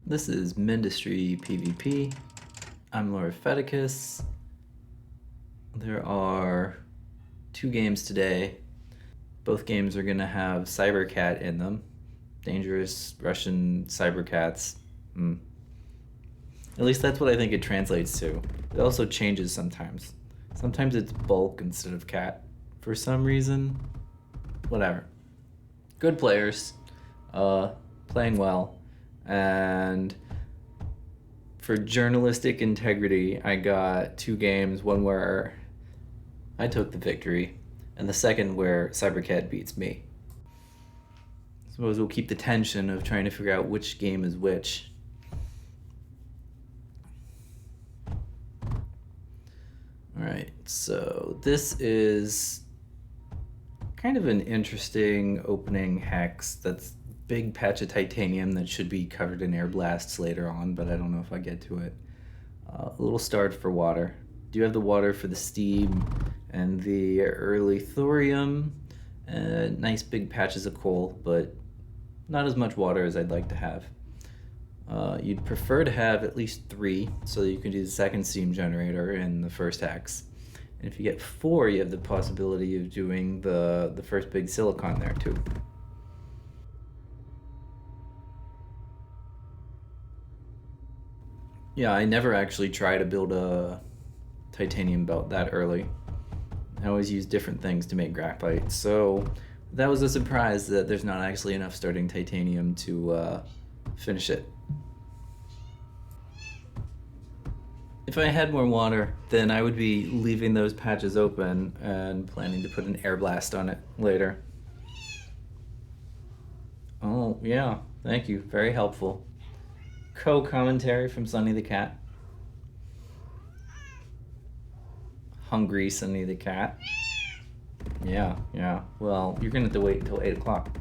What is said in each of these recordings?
This is Mindustry PvP. I'm Lord Feticus. There are 2 games today. Both games are going to have Cybercat in them. Dangerous Russian cybercats. At least that's what I think it translates to. It also changes sometimes. Sometimes it's bulk instead of cat. For some reason, whatever. Good players, playing well. And for journalistic integrity, I got 2 games, one where I took the victory, and the second where Cybercat beats me. I suppose we'll keep the tension of trying to figure out which game is which. Alright, so this is kind of an interesting opening hex that's big patch of titanium that should be covered in air blasts later on, but I don't know if I get to it. A little starved for water. Do have the water for the steam and the early thorium. Nice big patches of coal, but not as much water as I'd like to have. You'd prefer to have at least 3, so that you can do the second steam generator in the first hex. And if you get 4, you have the possibility of doing the first big silicon there too. Yeah, I never actually try to build a titanium belt that early. I always use different things to make graphite, so that was a surprise that there's not actually enough starting titanium to finish it. If I had more water, then I would be leaving those patches open and planning to put an air blast on it later. Oh, yeah, thank you, very helpful. Co-commentary from Sunny the Cat. Hungry Sunny the Cat. Yeah. Well, you're gonna have to wait until 8 o'clock.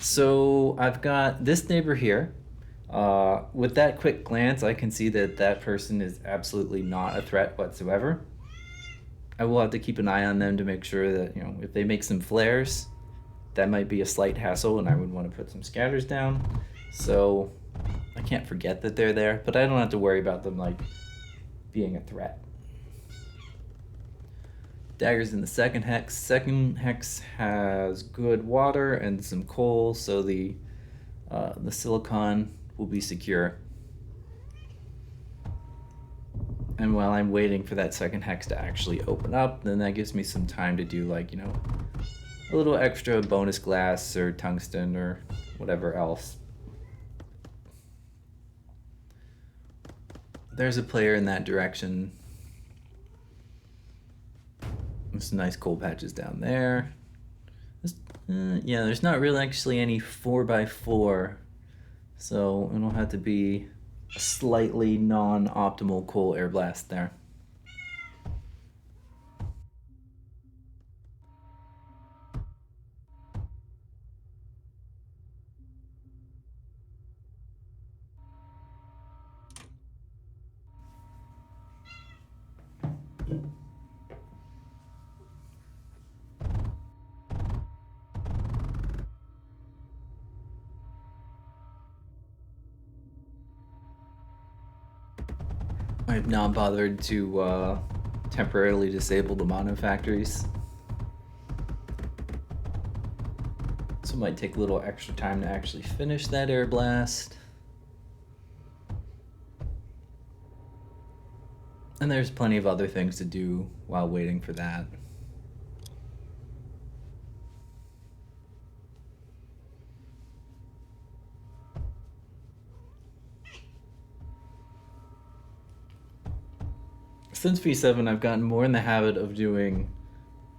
So I've got this neighbor here. With that quick glance, I can see that that person is absolutely not a threat whatsoever. I will have to keep an eye on them to make sure that, if they make some flares, that might be a slight hassle and I would want to put some scatters down. So I can't forget that they're there, but I don't have to worry about them being a threat. Daggers in the second hex. Second hex has good water and some coal, so the silicon will be secure. And while I'm waiting for that second hex to actually open up, then that gives me some time to do a little extra bonus glass or tungsten or whatever else. There's a player in that direction. There's some nice coal patches down there. There's not really actually any 4x4, so it'll have to be a slightly non-optimal coal air blast there. I've not bothered to temporarily disable the mono factories. So it might take a little extra time to actually finish that air blast. And there's plenty of other things to do while waiting for that. Since V7, I've gotten more in the habit of doing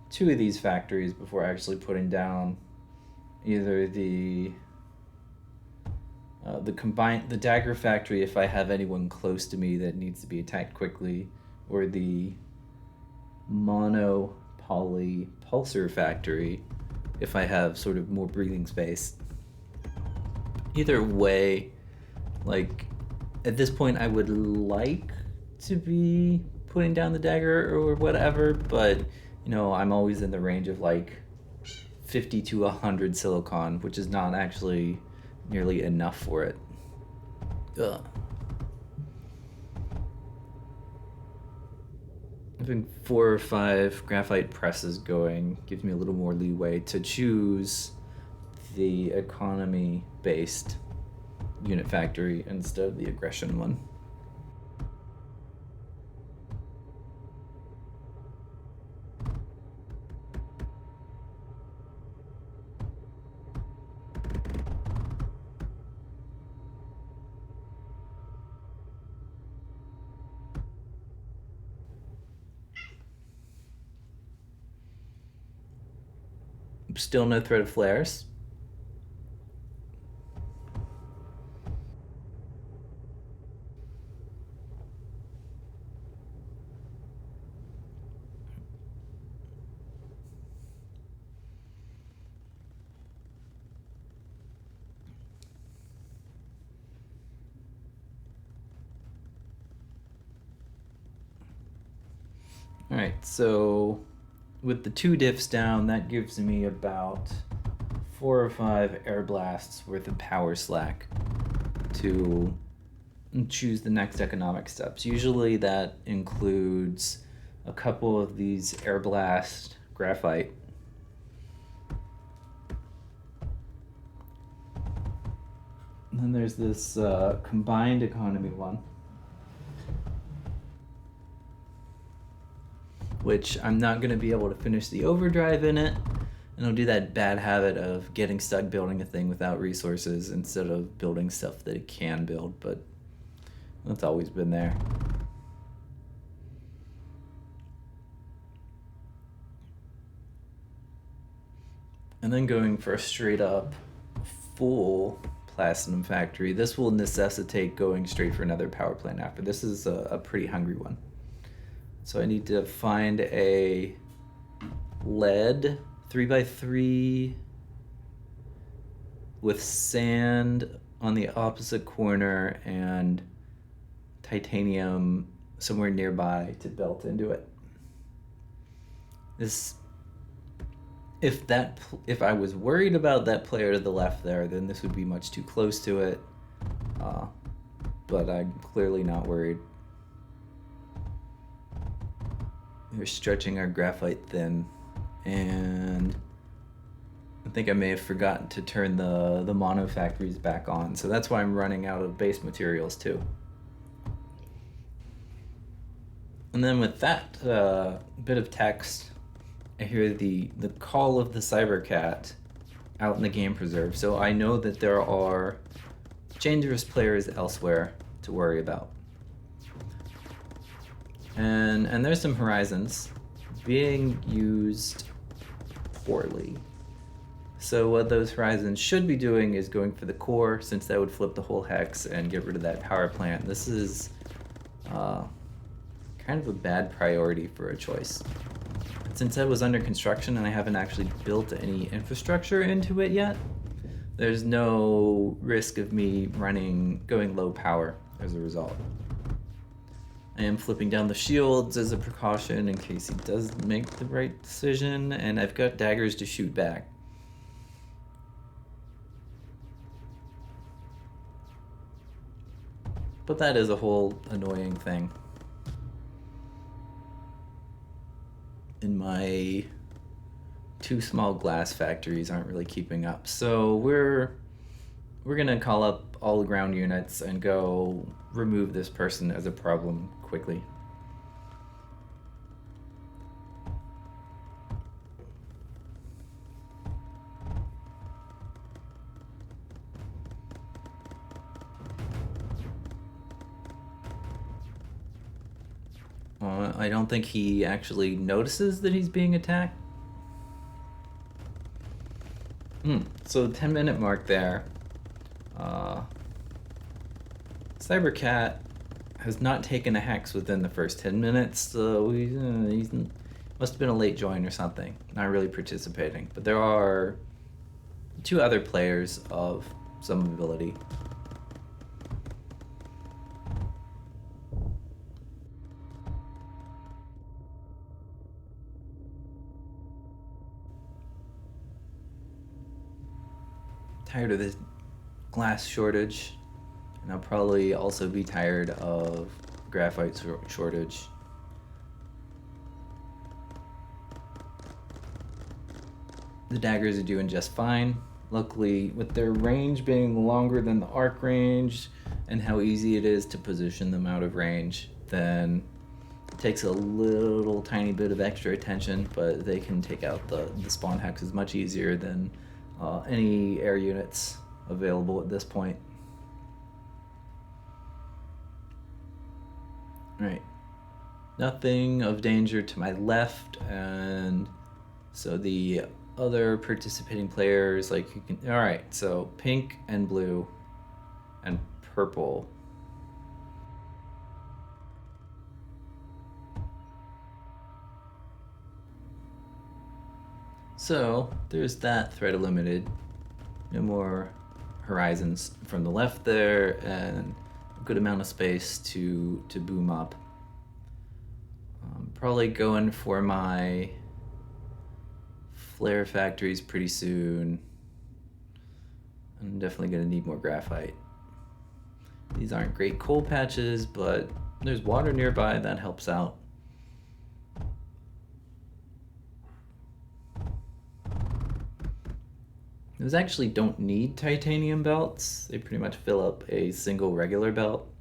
2 of these factories before actually putting down either the dagger factory if I have anyone close to me that needs to be attacked quickly, or the mono poly pulsar factory if I have sort of more breathing space. Either way, at this point I would like to be putting down the dagger or whatever, but I'm always in the range of 50 to 100 silicon, which is not actually nearly enough for it. Ugh. Having 4 or 5 graphite presses going gives me a little more leeway to choose the economy-based unit factory instead of the aggression one. Still no threat of flares. Alright, so with the 2 diffs down, that gives me about 4 or 5 air blasts worth of power slack to choose the next economic steps. Usually that includes a couple of these air blast graphite. And then there's this combined economy one, which I'm not going to be able to finish the overdrive in it, and I'll do that bad habit of getting stuck building a thing without resources instead of building stuff that it can build, but that's always been there. And then going for a straight up full platinum factory. This will necessitate going straight for another power plant after. This is a pretty hungry one. So I need to find a lead 3x3 with sand on the opposite corner and titanium somewhere nearby to belt into it. This, if I was worried about that player to the left there, then this would be much too close to it. But I'm clearly not worried. We're stretching our graphite thin, and I think I may have forgotten to turn the mono factories back on, so that's why I'm running out of base materials too. And then with that bit of text, I hear the call of the Cybercat out in the game preserve, so I know that there are dangerous players elsewhere to worry about. And there's some horizons being used poorly. So what those horizons should be doing is going for the core, since that would flip the whole hex and get rid of that power plant. This is kind of a bad priority for a choice. Since that was under construction and I haven't actually built any infrastructure into it yet, there's no risk of me going low power as a result. I am flipping down the shields as a precaution in case he does make the right decision, and I've got daggers to shoot back. But that is a whole annoying thing. And my 2 small glass factories aren't really keeping up. So we're gonna call up all the ground units and go remove this person as a problem quickly. I don't think he actually notices that he's being attacked. So 10-minute mark there. Cybercat has not taken a hex within the first 10 minutes, so he must have been a late join or something, not really participating. But there are 2 other players of some ability. Tired of this glass shortage. And I'll probably also be tired of graphite shortage. The daggers are doing just fine. Luckily, with their range being longer than the arc range and how easy it is to position them out of range, then it takes a little tiny bit of extra attention, but they can take out the spawn hexes much easier than any air units available at this point. Right. Nothing of danger to my left, and so the other participating players, like you can, all right, so pink and blue and purple. So there's that threat eliminated. No more horizons from the left there, and a good amount of space to boom up. Probably going for my flare factories pretty soon. I'm definitely going to need more graphite. These aren't great coal patches, but there's water nearby, that helps out. Those actually don't need titanium belts. They pretty much fill up a single regular belt,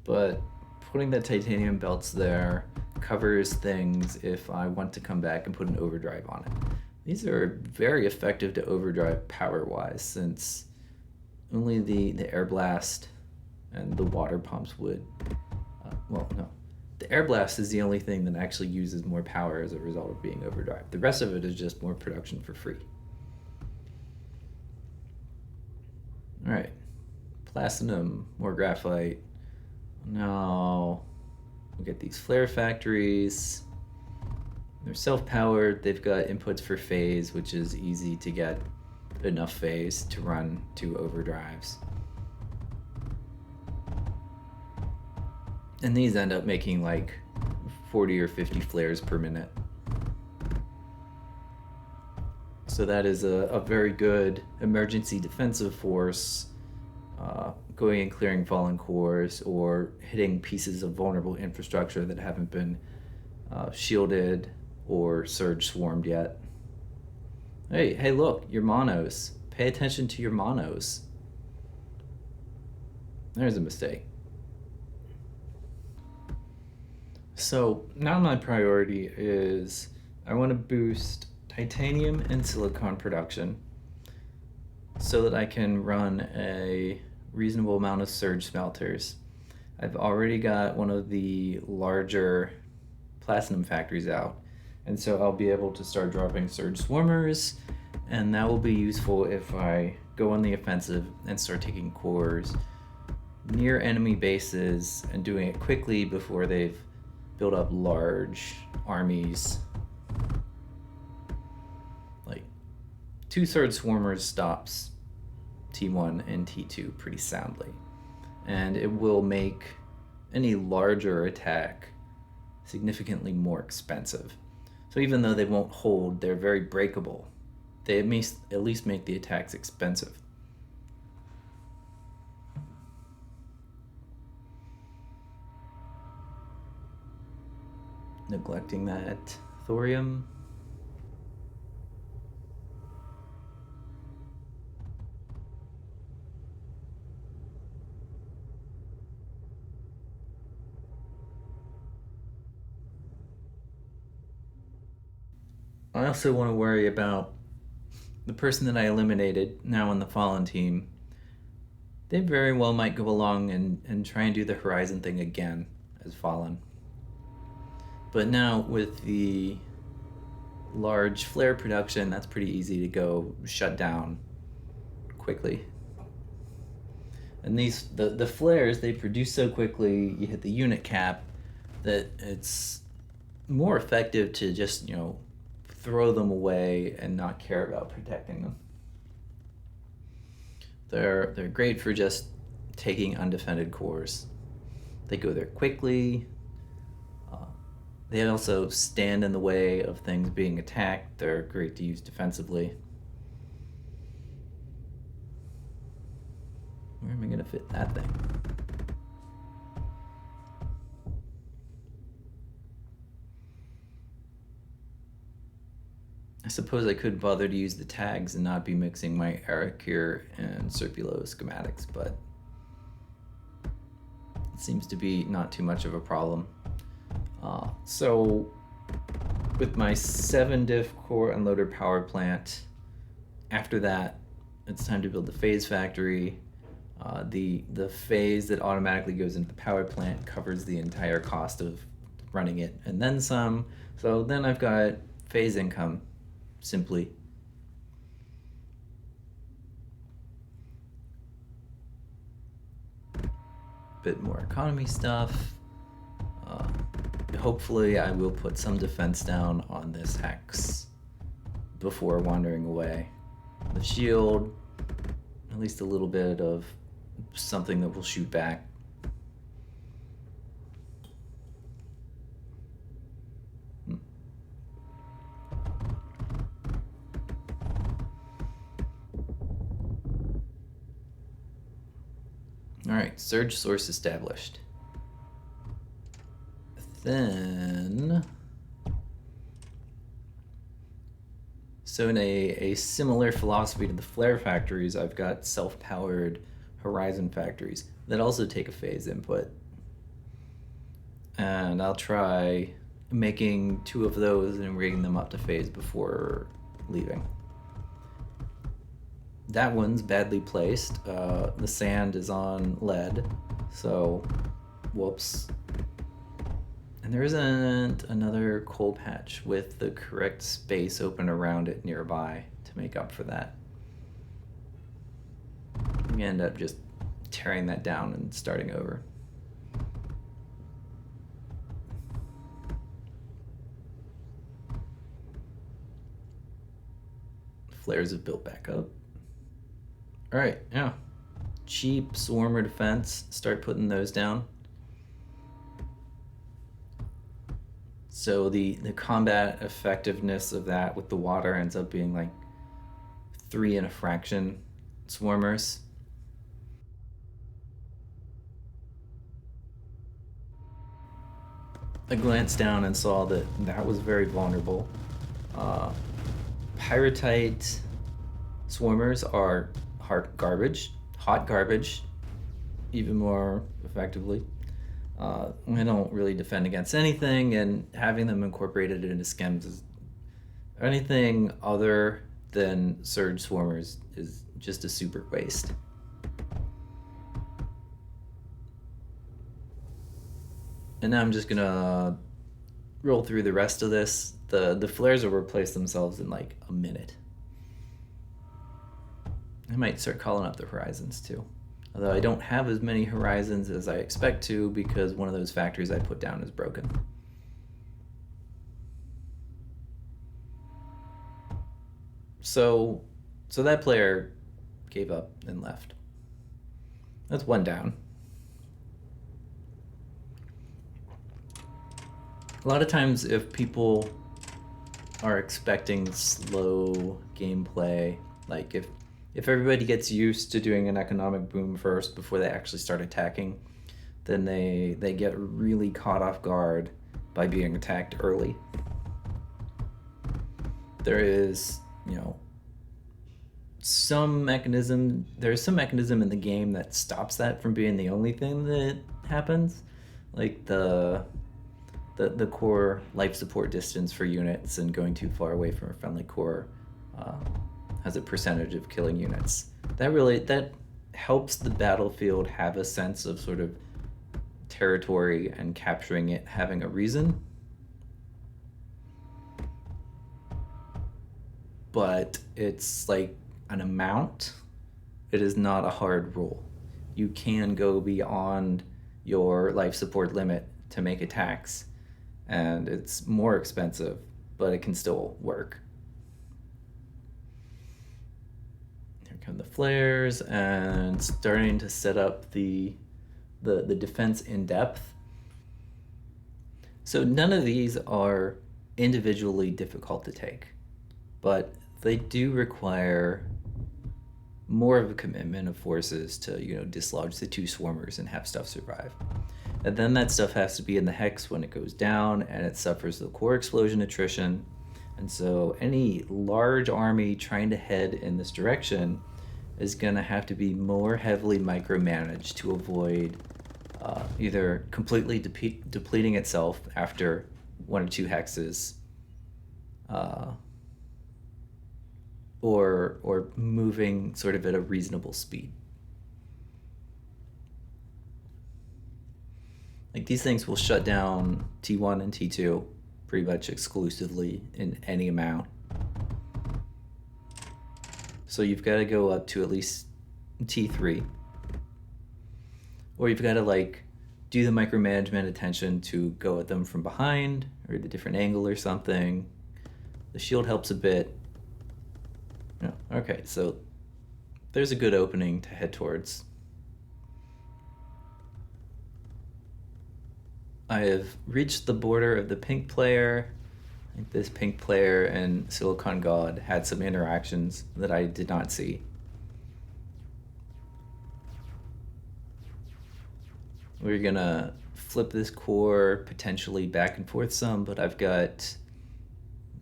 but putting the titanium belts there covers things if I want to come back and put an overdrive on it. These are very effective to overdrive power-wise, since only the air blast and the water pumps would, well, no. The air blast is the only thing that actually uses more power as a result of being overdrive. The rest of it is just more production for free. All right, platinum, more graphite. Now we'll get these flare factories. They're self-powered. They've got inputs for phase, which is easy to get enough phase to run 2 overdrives. And these end up making like 40 or 50 flares per minute. So that is a very good emergency defensive force, going and clearing fallen cores or hitting pieces of vulnerable infrastructure that haven't been shielded or surge swarmed yet. Hey, look, your monos. Pay attention to your monos. There's a mistake. So now my priority is I want to boost titanium and silicon production so that I can run a reasonable amount of surge smelters. I've already got one of the larger platinum factories out, and so I'll be able to start dropping surge swarmers, and that will be useful if I go on the offensive and start taking cores near enemy bases and doing it quickly before they've built up large armies. Like 2 surge swarmers stops T1 and T2 pretty soundly, and it will make any larger attack significantly more expensive. So even though they won't hold, they're very breakable. They at least make the attacks expensive. Neglecting that thorium. I also want to worry about the person that I eliminated now on the Fallen team. They very well might go along and try and do the Horizon thing again as Fallen. But now with the large flare production, that's pretty easy to go shut down quickly. And the flares, they produce so quickly, you hit the unit cap, that it's more effective to just, throw them away and not care about protecting them. They're great for just taking undefended cores. They go there quickly. They also stand in the way of things being attacked. They're great to use defensively. Where am I gonna fit that thing? I suppose I could bother to use the tags and not be mixing my Erekir and Serpulo schematics, but it seems to be not too much of a problem. So with my 7 diff core unloader power plant, after that, it's time to build the phase factory. The phase that automatically goes into the power plant covers the entire cost of running it and then some. So then I've got phase income, simply. Bit more economy stuff. Hopefully I will put some defense down on this hex before wandering away. The shield, at least a little bit of something that will shoot back. All right, surge source established. Then, so in a similar philosophy to the flare factories, I've got self-powered horizon factories that also take a phase input. And I'll try making 2 of those and rigging them up to phase before leaving. That one's badly placed. The sand is on lead, so whoops. And there isn't another coal patch with the correct space open around it nearby to make up for that. We end up just tearing that down and starting over. Flares have built back up. All right, yeah. Cheap swarmer defense, start putting those down. So the combat effectiveness of that with the water ends up being like 3 and a fraction swarmers. I glanced down and saw that that was very vulnerable. Pyrite swarmers are hot garbage, even more effectively. I don't really defend against anything, and having them incorporated into schems is anything other than surge swarmers is just a super waste. And now I'm just gonna roll through the rest of this. The flares will replace themselves in like a minute. I might start calling up the horizons too. Although I don't have as many horizons as I expect to because one of those factories I put down is broken. So that player gave up and left. That's 1 down. A lot of times if people are expecting slow gameplay, like if everybody gets used to doing an economic boom first before they actually start attacking, then they get really caught off guard by being attacked early. There is, some mechanism in the game that stops that from being the only thing that happens. Like the core life support distance for units and going too far away from a friendly core has a percentage of killing units. That helps the battlefield have a sense of sort of territory and capturing it having a reason. But it's like an amount. It is not a hard rule. You can go beyond your life support limit to make attacks, and it's more expensive, but it can still work. Here come the flares and starting to set up the defense in depth. So none of these are individually difficult to take, but they do require more of a commitment of forces to, you know, dislodge the 2 swarmers and have stuff survive. And then that stuff has to be in the hex when it goes down, and it suffers the core explosion attrition. And so any large army trying to head in this direction is going to have to be more heavily micromanaged to avoid either completely depleting itself after 1 or 2 hexes, or moving sort of at a reasonable speed. Like, these things will shut down T1 and T2 pretty much exclusively in any amount. So you've got to go up to at least T3. Or you've got to, like, do the micromanagement attention to go at them from behind or at a different angle or something. The shield helps a bit. No, okay, so there's a good opening to head towards. I have reached the border of the pink player. I think this pink player and Silicon God had some interactions that I did not see. We're gonna flip this core potentially back and forth some, but I've got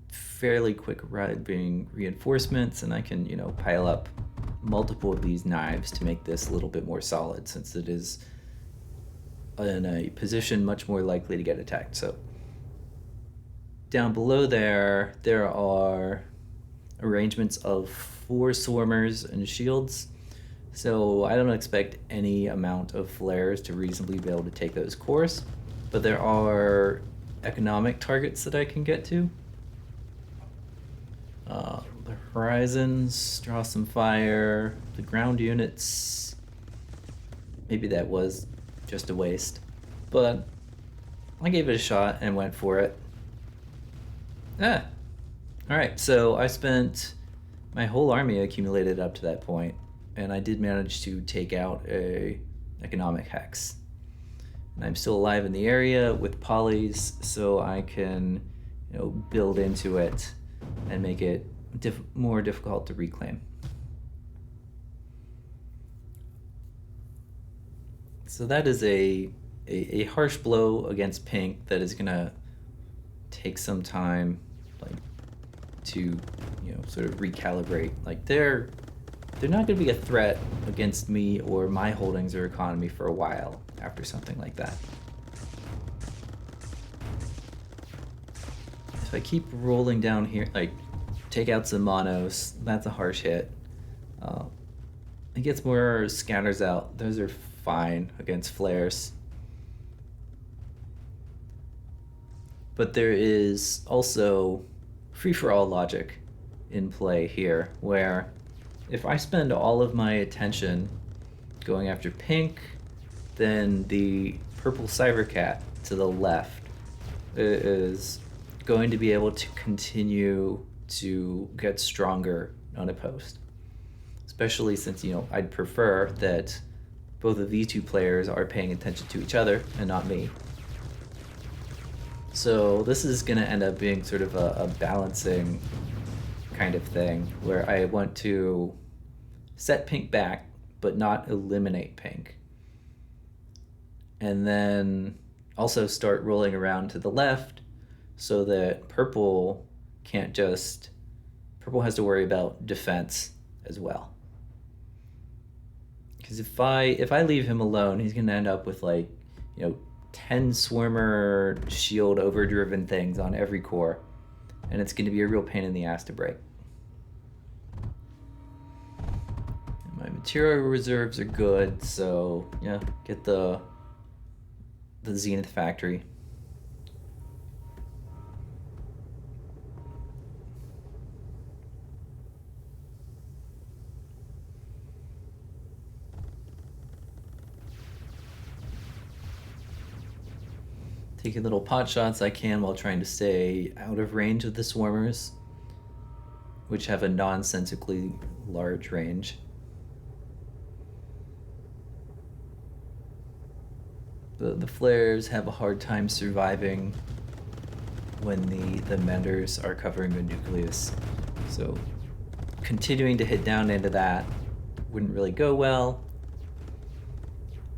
fairly quick being reinforcements, and I can, you know, pile up multiple of these knives to make this a little bit more solid, since it is in a position much more likely to get attacked. So down below there are arrangements of 4 swarmers and shields. So I don't expect any amount of flares to reasonably be able to take those cores, but there are economic targets that I can get to. The horizons draw some fire. The ground units, maybe that was just a waste, but I gave it a shot and went for it. Alright, so I spent my whole army accumulated up to that point, and I did manage to take out a economic hex. And I'm still alive in the area with polys, so I can, you know, build into it and make it more difficult to reclaim. So that is a harsh blow against pink that is gonna take some time, like, to, you know, sort of recalibrate. Like, they're not gonna be a threat against me or my holdings or economy for a while after something like that. If I keep rolling down here, like, take out some monos, that's a harsh hit. It gets more scatters out. Those are fine against flares. But there is also free-for-all logic in play here, where if I spend all of my attention going after pink, then the purple cybercat to the left is going to be able to continue to get stronger unopposed. Especially since, you know, I'd prefer that both of these 2 players are paying attention to each other and not me. So this is going to end up being sort of a balancing kind of thing, where I want to set pink back but not eliminate pink. And then also start rolling around to the left so that purple has to worry about defense as well. Because if I leave him alone, he's going to end up with, like, you know, 10 swarmer shield overdriven things on every core, and it's going to be a real pain in the ass to break. And my material reserves are good, so yeah, get the Zenith factory. Taking little pot shots I can while trying to stay out of range of the swarmers, which have a nonsensically large range. The flares have a hard time surviving when the menders are covering the nucleus. So continuing to hit down into that wouldn't really go well.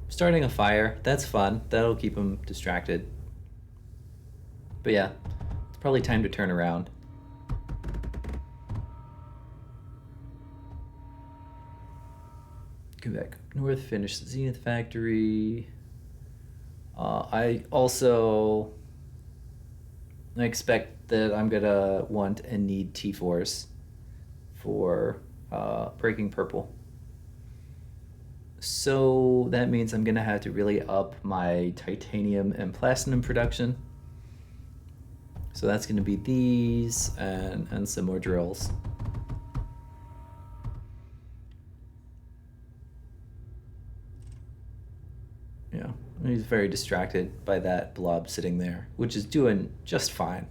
Starting a fire, that's fun. That'll keep him distracted. But yeah, it's probably time to turn around. Go back up north, finish the Zenith Factory. I expect that I'm gonna want and need T4s for breaking purple. So that means I'm gonna have to really up my titanium and platinum production. So that's gonna be these and some more drills. Yeah, he's very distracted by that blob sitting there, which is doing just fine.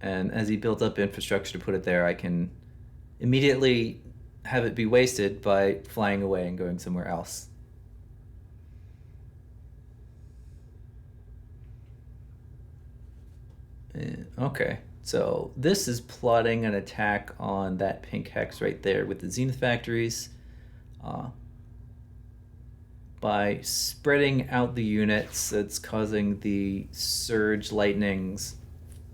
And as he builds up infrastructure to put it there, I can immediately have it be wasted by flying away and going somewhere else. Okay, so this is plotting an attack on that pink hex right there with the Zenith factories. By spreading out the units, it's causing the surge lightnings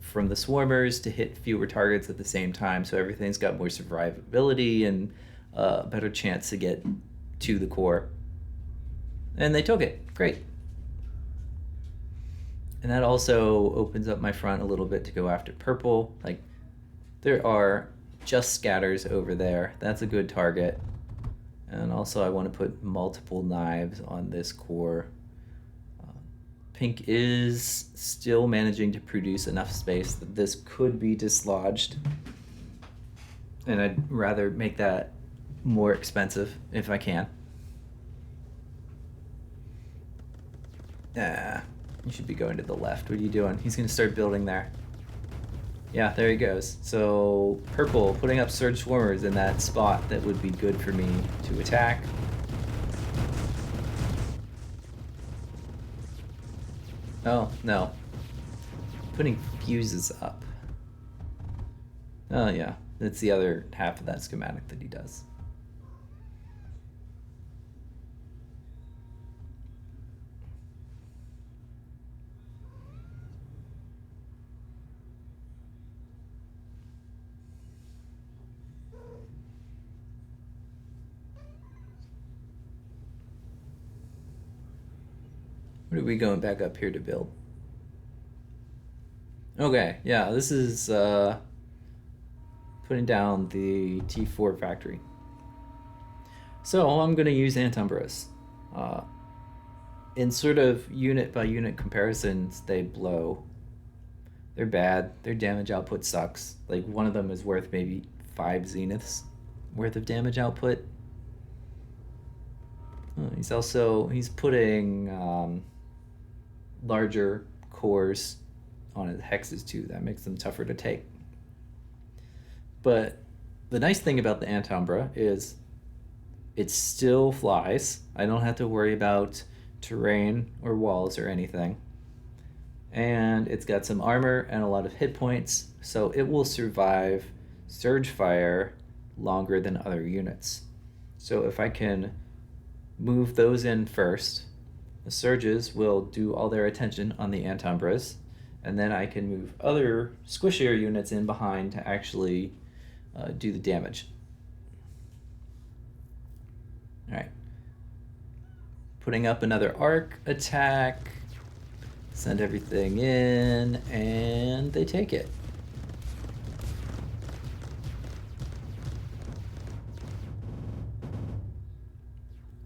from the swarmers to hit fewer targets at the same time, so everything's got more survivability and a better chance to get to the core. And they took it. Great. And that also opens up my front a little bit to go after purple. Like, there are just scatters over there. That's a good target. And also I want to put multiple knives on this core. Pink is still managing to produce enough space that this could be dislodged. And I'd rather make that more expensive if I can. You should be going to the left. What are you doing? He's going to start building there. Yeah, there he goes. So purple putting up surge swarmers in that spot that would be good for me to attack. Oh, no. Putting fuses up. Oh, yeah. That's the other half of that schematic that he does. What are we going back up here to build? Okay, yeah, this is putting down the T4 factory. So I'm going to use Antumbras. In sort of unit by unit comparisons, they blow. They're bad. Their damage output sucks. Like, one of them is worth maybe 5 Zeniths worth of damage output. He's putting larger cores on his hexes too. That makes them tougher to take. But the nice thing about the Antumbra is it still flies. I don't have to worry about terrain or walls or anything. And it's got some armor and a lot of hit points, so it will survive surge fire longer than other units. So if I can move those in first, the surges will do all their attention on the Antumbras, and then I can move other squishier units in behind to actually do the damage. Alright. Putting up another arc attack. Send everything in, and they take it.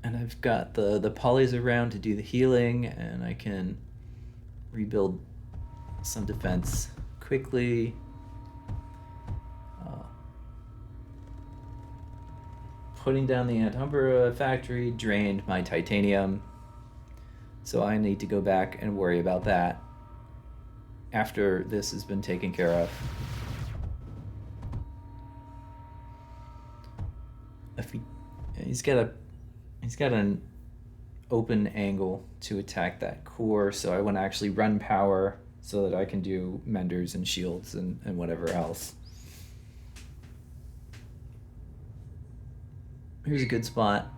And I've got the polys around to do the healing, and I can rebuild some defense quickly. Putting down the Antumbra factory drained my titanium, so I need to go back and worry about that after this has been taken care of. He's got an open angle to attack that core, so I want to actually run power so that I can do menders and shields and whatever else. Here's a good spot.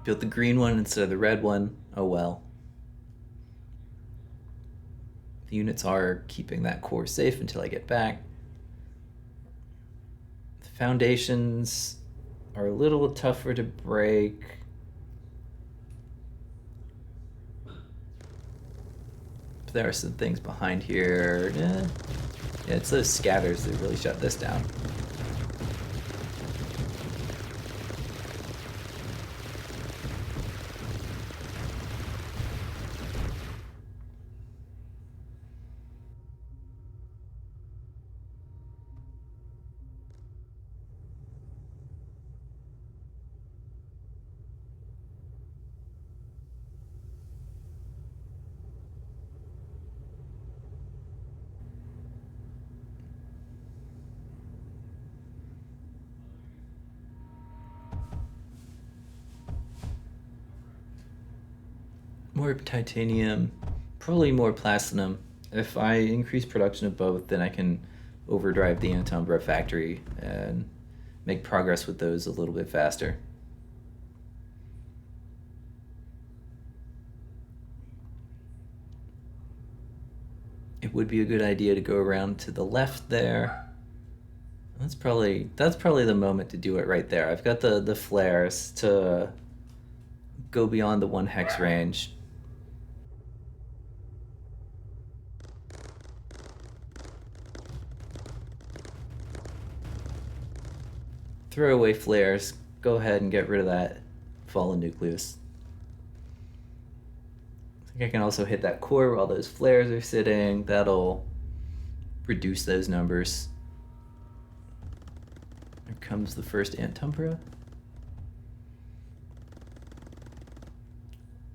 Built the green one instead of the red one. Oh well. The units are keeping that core safe until I get back. The foundations are a little tougher to break. But there are some things behind here. Yeah, it's those scatters that really shut this down. More titanium, probably more platinum. If I increase production of both, then I can overdrive the Antumbra factory and make progress with those a little bit faster. It would be a good idea to go around to the left there. That's probably the moment to do it right there. I've got the flares to go beyond the 1 hex range. Throw away flares. Go ahead and get rid of that fallen nucleus. I think I can also hit that core while those flares are sitting. That'll reduce those numbers. Here comes the first Antumbra.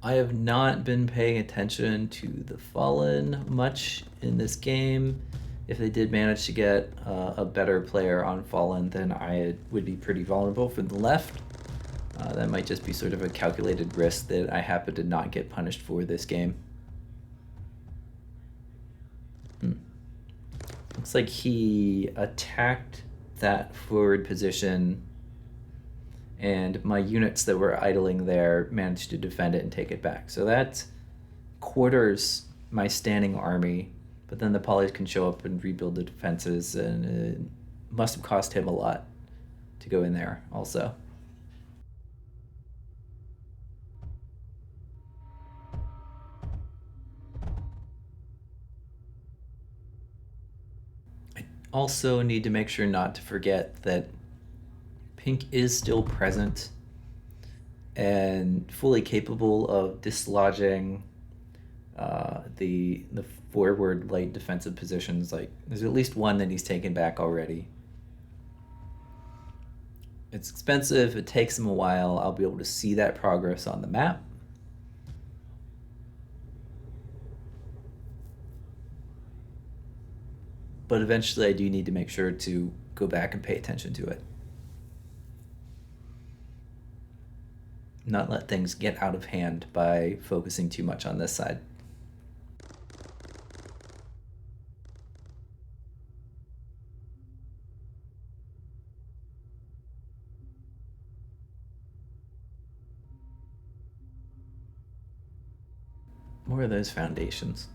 I have not been paying attention to the Fallen much in this game. If they did manage to get a better player on Fallen, then I would be pretty vulnerable from the left. That might just be sort of a calculated risk that I happen to not get punished for this game. Looks like he attacked that forward position, and my units that were idling there managed to defend it and take it back. So that quarters my standing army, but then the polys can show up and rebuild the defenses, and it must have cost him a lot to go in there also. I also need to make sure not to forget that pink is still present and fully capable of dislodging the forward light defensive positions. Like, there's at least one that he's taken back already. It's expensive, it takes him a while. I'll be able to see that progress on the map. But eventually I do need to make sure to go back and pay attention to it. Not let things get out of hand by focusing too much on this side. More of those foundations.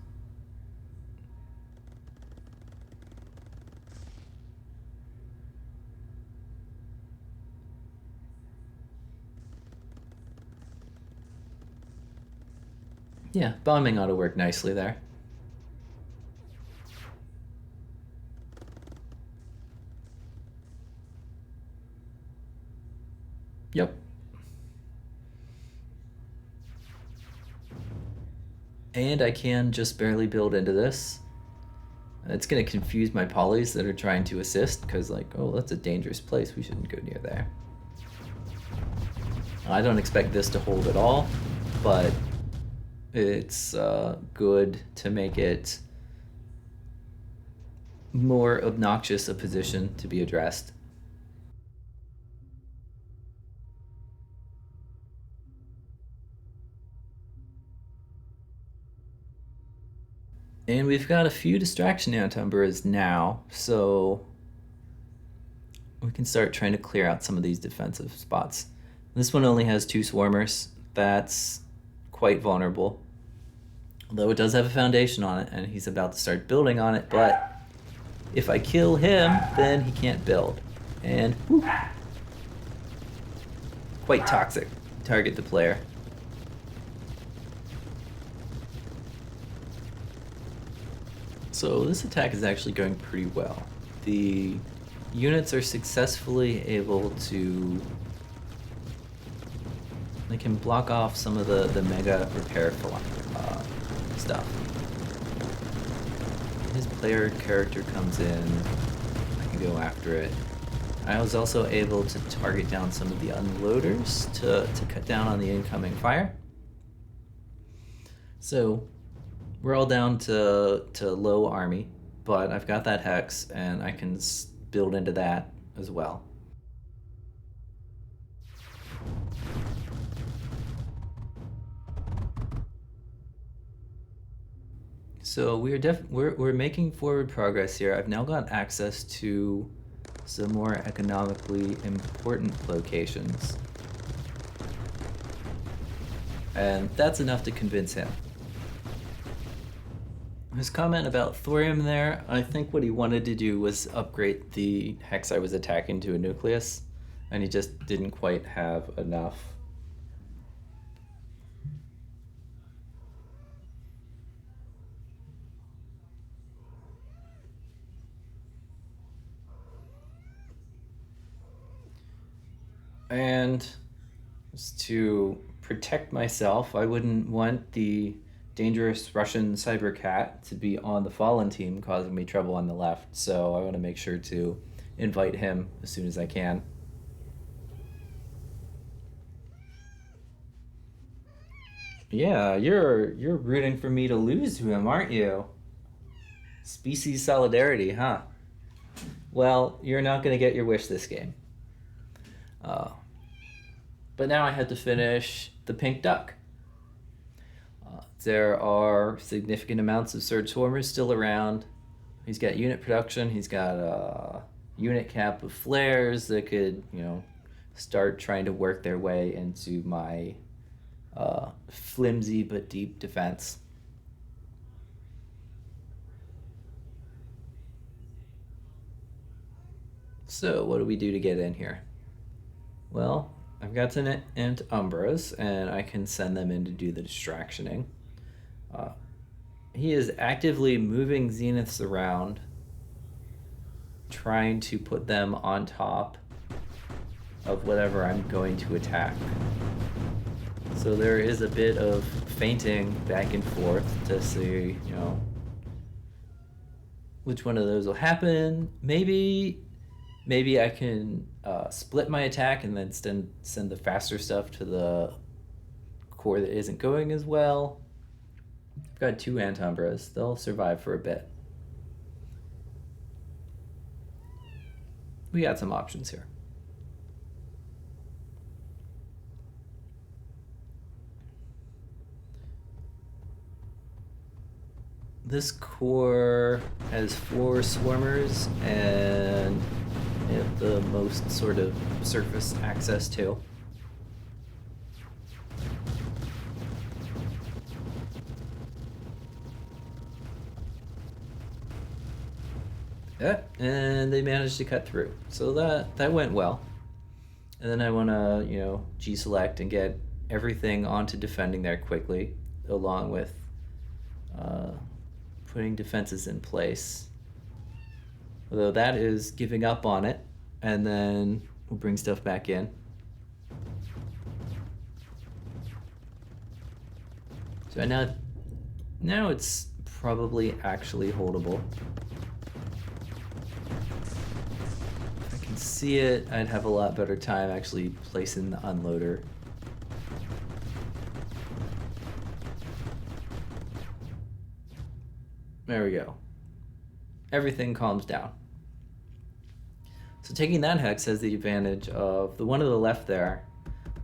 Yeah, bombing ought to work nicely there. Yep. And I can just barely build into this. It's going to confuse my polys that are trying to assist, because like, oh, that's a dangerous place. We shouldn't go near there. I don't expect this to hold at all, but it's good to make it more obnoxious a position to be addressed. And we've got a few distraction antumbras now, so we can start trying to clear out some of these defensive spots. This one only has 2 swarmers. That's quite vulnerable. Although it does have a foundation on it, and he's about to start building on it, but if I kill him, then he can't build. And whew, quite toxic. Target the player. So this attack is actually going pretty well. The units are successfully able to... They can block off some of the mega repair stuff. His player character comes in. I can go after it. I was also able to target down some of the unloaders to cut down on the incoming fire. So we're all down to low army, but I've got that hex and I can build into that as well. So we're making forward progress here. I've now got access to some more economically important locations. And that's enough to convince him. His comment about thorium there, I think what he wanted to do was upgrade the hex I was attacking to a nucleus, and he just didn't quite have enough. And just to protect myself, I wouldn't want the dangerous Russian cyber cat to be on the Fallen team causing me trouble on the left, so I want to make sure to invite him as soon as I can. Yeah, you're rooting for me to lose to him, aren't you? Species solidarity, huh? Well, you're not going to get your wish this game. But now I had to finish the pink duck. There are significant amounts of surge swarmers still around. He's got unit production. He's got a unit cap of flares that could, start trying to work their way into my flimsy but deep defense. So what do we do to get in here? Well, I've got some Umbras, and I can send them in to do the distractioning. He is actively moving Zeniths around, trying to put them on top of whatever I'm going to attack. So there is a bit of feinting back and forth to see, which one of those will happen. Maybe I can split my attack and then send the faster stuff to the core that isn't going as well. I've got 2 Antumbras. They'll survive for a bit. We got some options here. This core has 4 swarmers and the most sort of surface access to. Yeah, and they managed to cut through. So that went well. And then I want to, G-select and get everything onto defending there quickly, along with putting defenses in place. Although that is giving up on it, and then we'll bring stuff back in. So now it's probably actually holdable. If I can see it, I'd have a lot better time actually placing the unloader. There we go. Everything calms down. So taking that hex has the advantage of the one to the left there.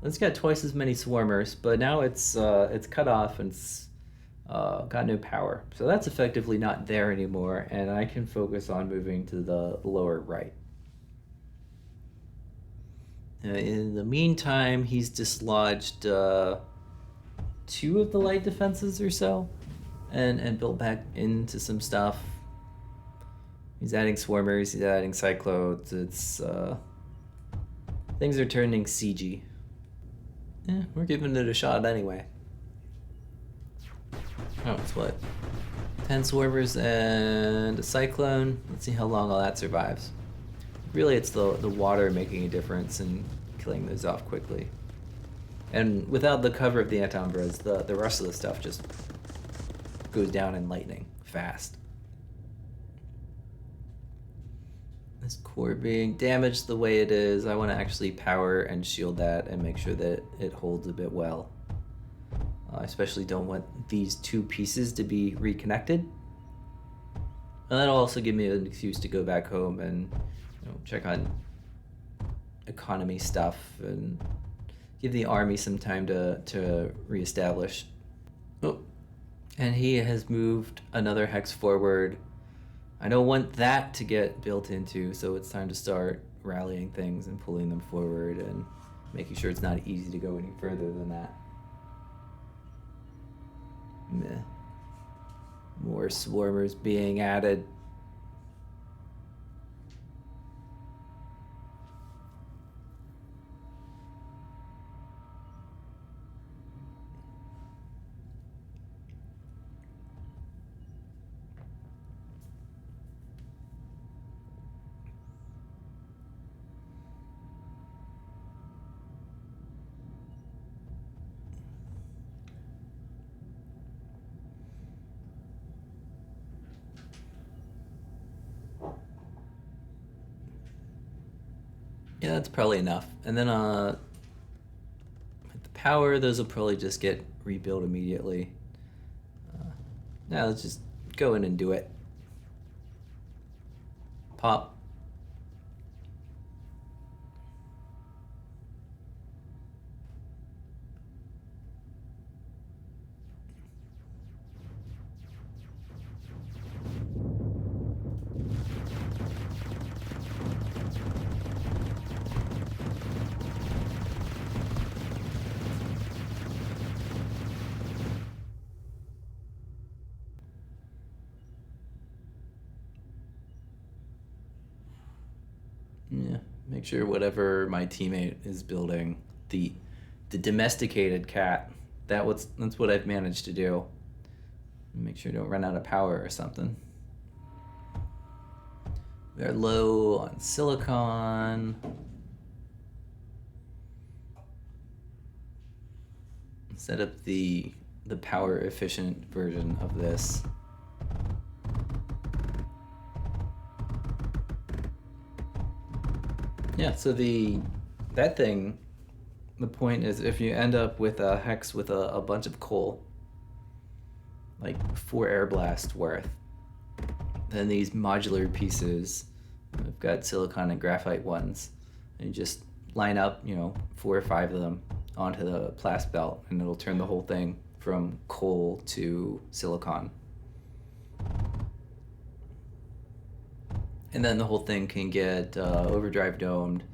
It's got twice as many swarmers, but now it's cut off and it's got no power. So that's effectively not there anymore, and I can focus on moving to the lower right. In the meantime, he's dislodged 2 of the light defenses or so, and built back into some stuff. He's adding swarmers, he's adding cyclones. It's things are turning siegey. We're giving it a shot anyway. Oh, it's what? 10 swarmers and a cyclone. Let's see how long all that survives. Really, it's the water making a difference and killing those off quickly. And without the cover of the anti-umbras, the rest of the stuff just goes down in lightning fast. This core being damaged the way it is, I want to actually power and shield that and make sure that it holds a bit well. I especially don't want these 2 pieces to be reconnected. And that'll also give me an excuse to go back home and check on economy stuff and give the army some time to reestablish. Oh, and he has moved another hex forward. I don't want that to get built into, so it's time to start rallying things and pulling them forward and making sure it's not easy to go any further than that. Meh. More swarmers being added. Yeah, that's probably enough. And then with the power, those will probably just get rebuilt immediately. Now let's just go in and do it. Pop. Yeah, make sure whatever my teammate is building, the domesticated cat, that's what I've managed to do. Make sure I don't run out of power or something. We're low on silicon. Set up the power efficient version of this. Yeah, so that thing, the point is if you end up with a hex with a bunch of coal, like 4 air blasts worth, then these modular pieces, I've got silicon and graphite ones, and you just line up, 4 or 5 of them onto the plast belt, and it'll turn the whole thing from coal to silicon. And then the whole thing can get overdrive domed,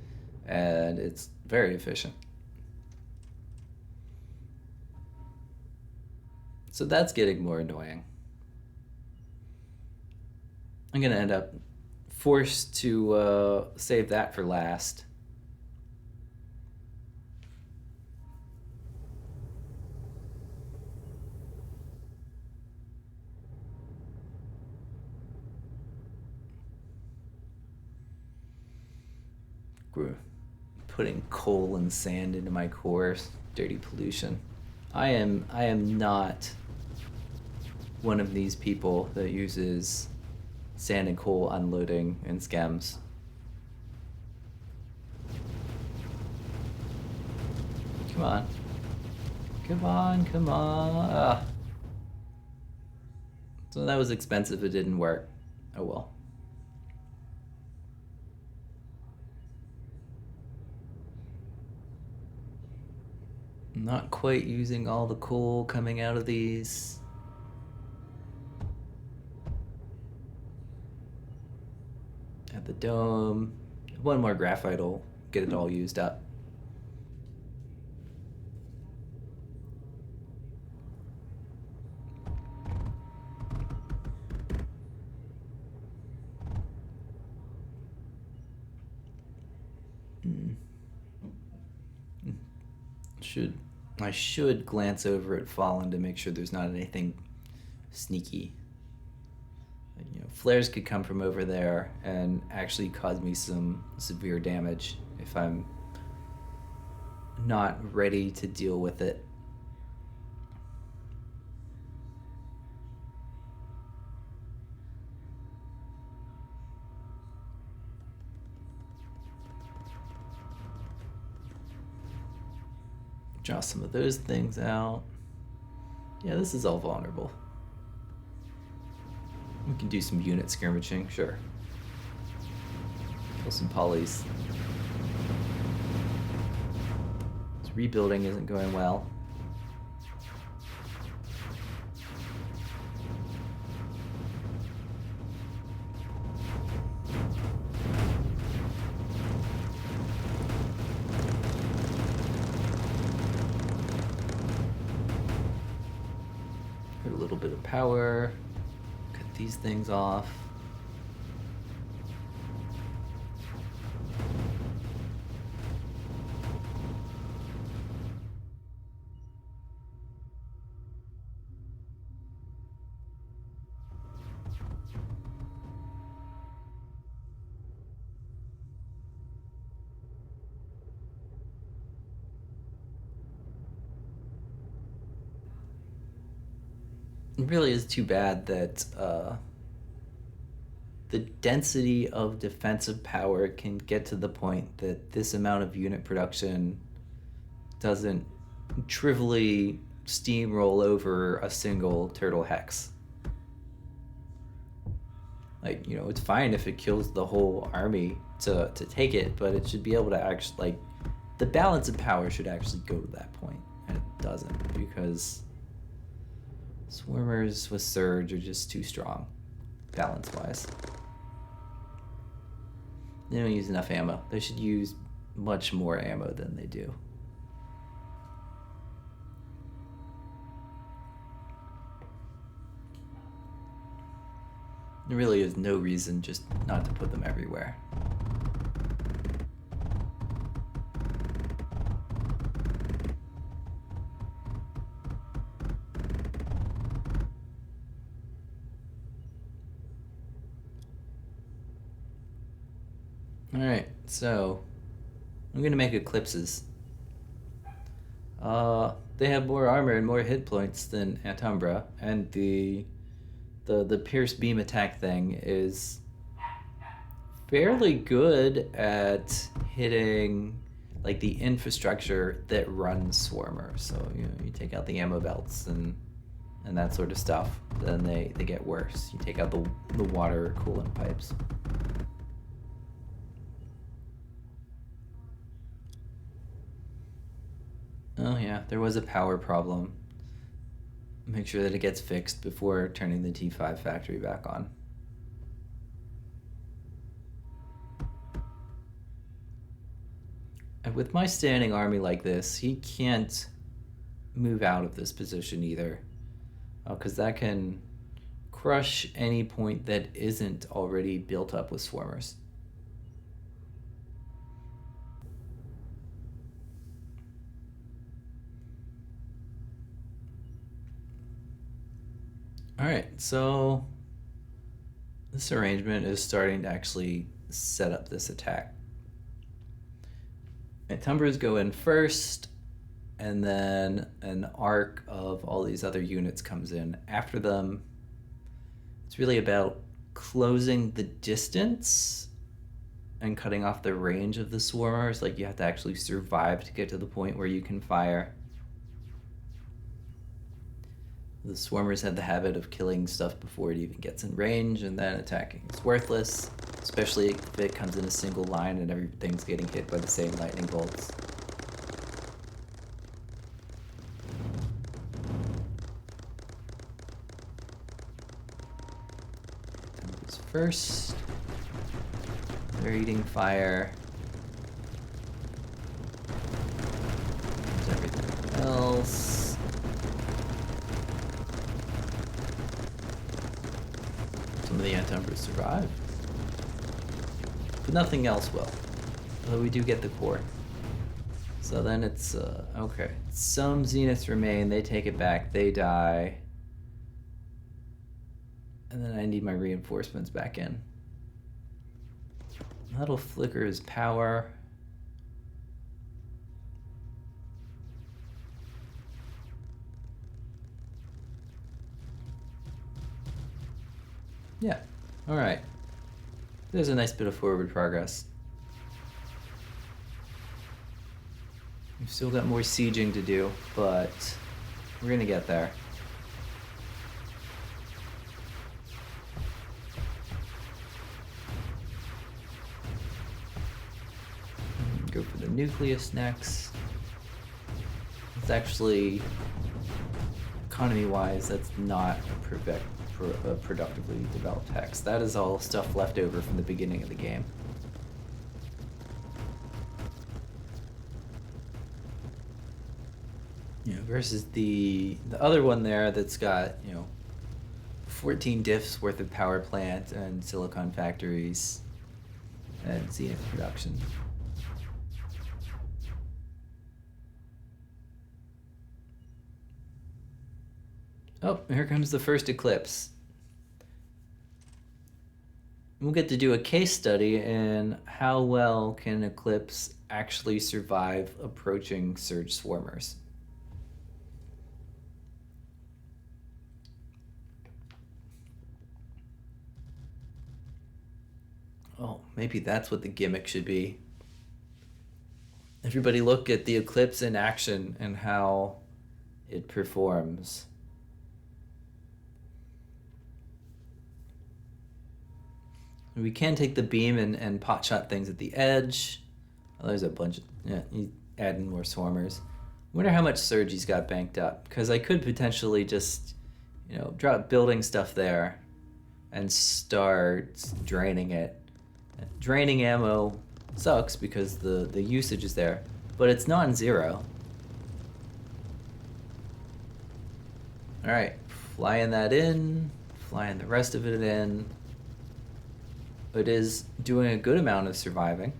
and it's very efficient. So that's getting more annoying. I'm gonna end up forced to save that for last. Putting coal and sand into my cores, dirty pollution. I am not one of these people that uses sand and coal unloading in schems. Come on. Come on, come on. So that was expensive, it didn't work. Oh well. Not quite using all the coal coming out of these. dome. One more graphite will get it all used up. I should glance over at Fallen to make sure there's not anything sneaky. You know, flares could come from over there and actually cause me some severe damage if I'm not ready to deal with it. Draw some of those things out. Yeah, this is all vulnerable. We can do some unit skirmishing, sure. Kill some polys. This rebuilding isn't going well. Put a little bit of power. Cut these things off. It really is too bad that the density of defensive power can get to the point that this amount of unit production doesn't trivially steamroll over a single turtle hex. Like, you know, it's fine if it kills the whole army to take it, but it should be able to actually, like, the balance of power should actually go to that point, and it doesn't, because Swarmers with Surge are just too strong, balance-wise. They don't use enough ammo. They should use much more ammo than they do. There really is no reason just not to put them everywhere. Alright, so I'm gonna make Eclipses. They have more armor and more hit points than Antumbra, and the Pierce Beam attack thing is fairly good at hitting like the infrastructure that runs Swarmer. So you know, you take out the ammo belts and that sort of stuff, then they get worse. You take out the water coolant pipes. Oh yeah, there was a power problem. Make sure that it gets fixed before turning the T5 factory back on. And with my standing army like this, he can't move out of this position either, because that can crush any point that isn't already built up with swarmers. Alright, so this arrangement is starting to actually set up this attack. Antumbras go in first, and then an arc of all these other units comes in after them. It's really about closing the distance and cutting off the range of the swarmers. Like, you have to actually survive to get to the point where you can fire. The swarmers have the habit of killing stuff before it even gets in range, and then attacking. It's worthless, especially if it comes in a single line and everything's getting hit by the same lightning bolts. First. They're eating fire. There's everything else. Some of the anti-numbers survive. But nothing else will. Although we do get the core. So then it's, okay. Some zeniths remain, they take it back, they die. And then I need my reinforcements back in. That'll flicker his power. Yeah, alright. There's a nice bit of forward progress. We've still got more sieging to do, but we're gonna get there. Go for the nucleus next. It's actually, economy-wise, that's not a productively developed hex. That is all stuff left over from the beginning of the game. You know, versus the other one there that's got, you know, 14 diffs worth of power plant and silicon factories and zenith production. Oh, here comes the first eclipse. We'll get to do a case study in how well can Eclipse actually survive approaching surge swarmers. Oh, maybe that's what the gimmick should be. Everybody look at the Eclipse in action and how it performs. We can take the beam and pot shot things at the edge. Oh, there's a bunch of, yeah, you add in more swarmers. I wonder how much surge he's got banked up, because I could potentially just, you know, drop building stuff there and start draining it. Draining ammo sucks because the usage is there, but it's non-zero. Alright, flying that in, flying the rest of it in. It is doing a good amount of surviving.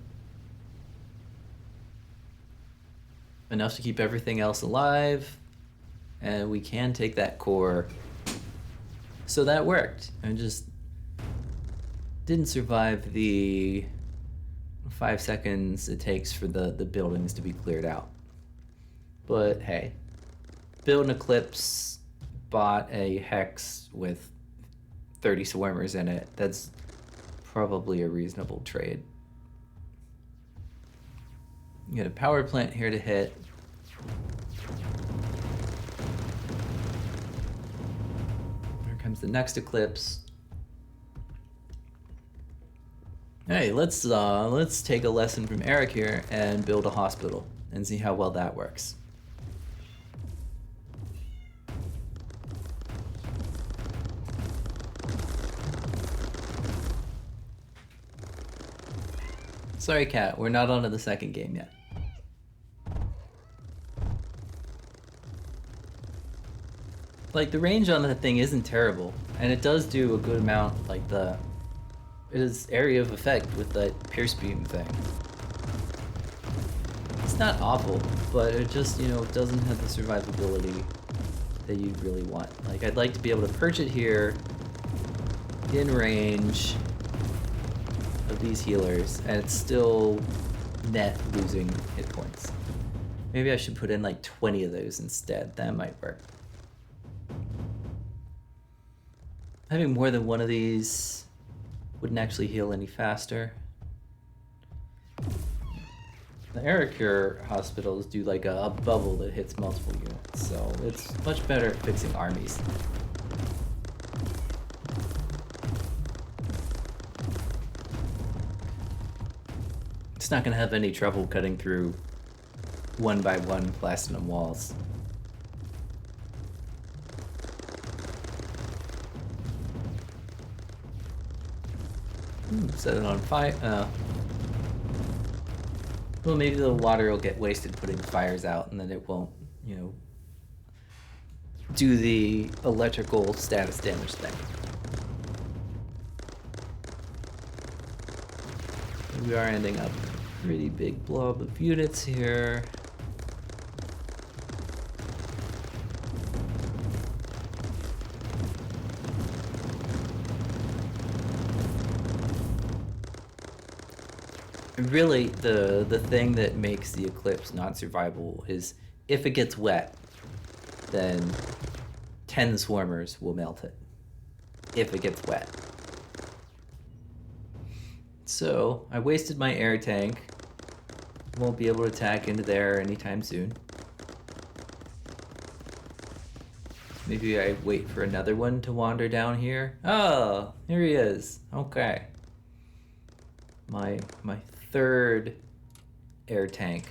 Enough to keep everything else alive. And we can take that core. So that worked. I just didn't survive the 5 seconds it takes for the buildings to be cleared out. But hey, build an Eclipse, bought a hex with 30 swarmers in it. That's probably a reasonable trade. You got a power plant here to hit. Here comes the next Eclipse. Hey, let's take a lesson from Erekir and build a hospital and see how well that works. Sorry, Cat, we're not on to the second game yet. Like, the range on that thing isn't terrible, and it does do a good amount, like it is area of effect with that pierce beam thing. It's not awful, but it just, you know, doesn't have the survivability that you really want. Like, I'd like to be able to perch it here, in range of these healers, and it's still net losing hit points. Maybe I should put in like 20 of those instead. That might work. Having more than one of these wouldn't actually heal any faster. The Erekir hospitals do like a bubble that hits multiple units, so it's much better at fixing armies. It's not going to have any trouble cutting through one by one platinum walls. Set it on fire. Well, maybe the water will get wasted putting the fires out, and then it won't, you know, do the electrical status damage thing. We are ending up a pretty big blob of units here. Really, the thing that makes the Eclipse not survivable is if it gets wet, then 10 swarmers will melt it. If it gets wet. So, I wasted my air tank. Won't be able to attack into there anytime soon. Maybe I wait for another one to wander down here. Oh, here he is. Okay. My third air tank.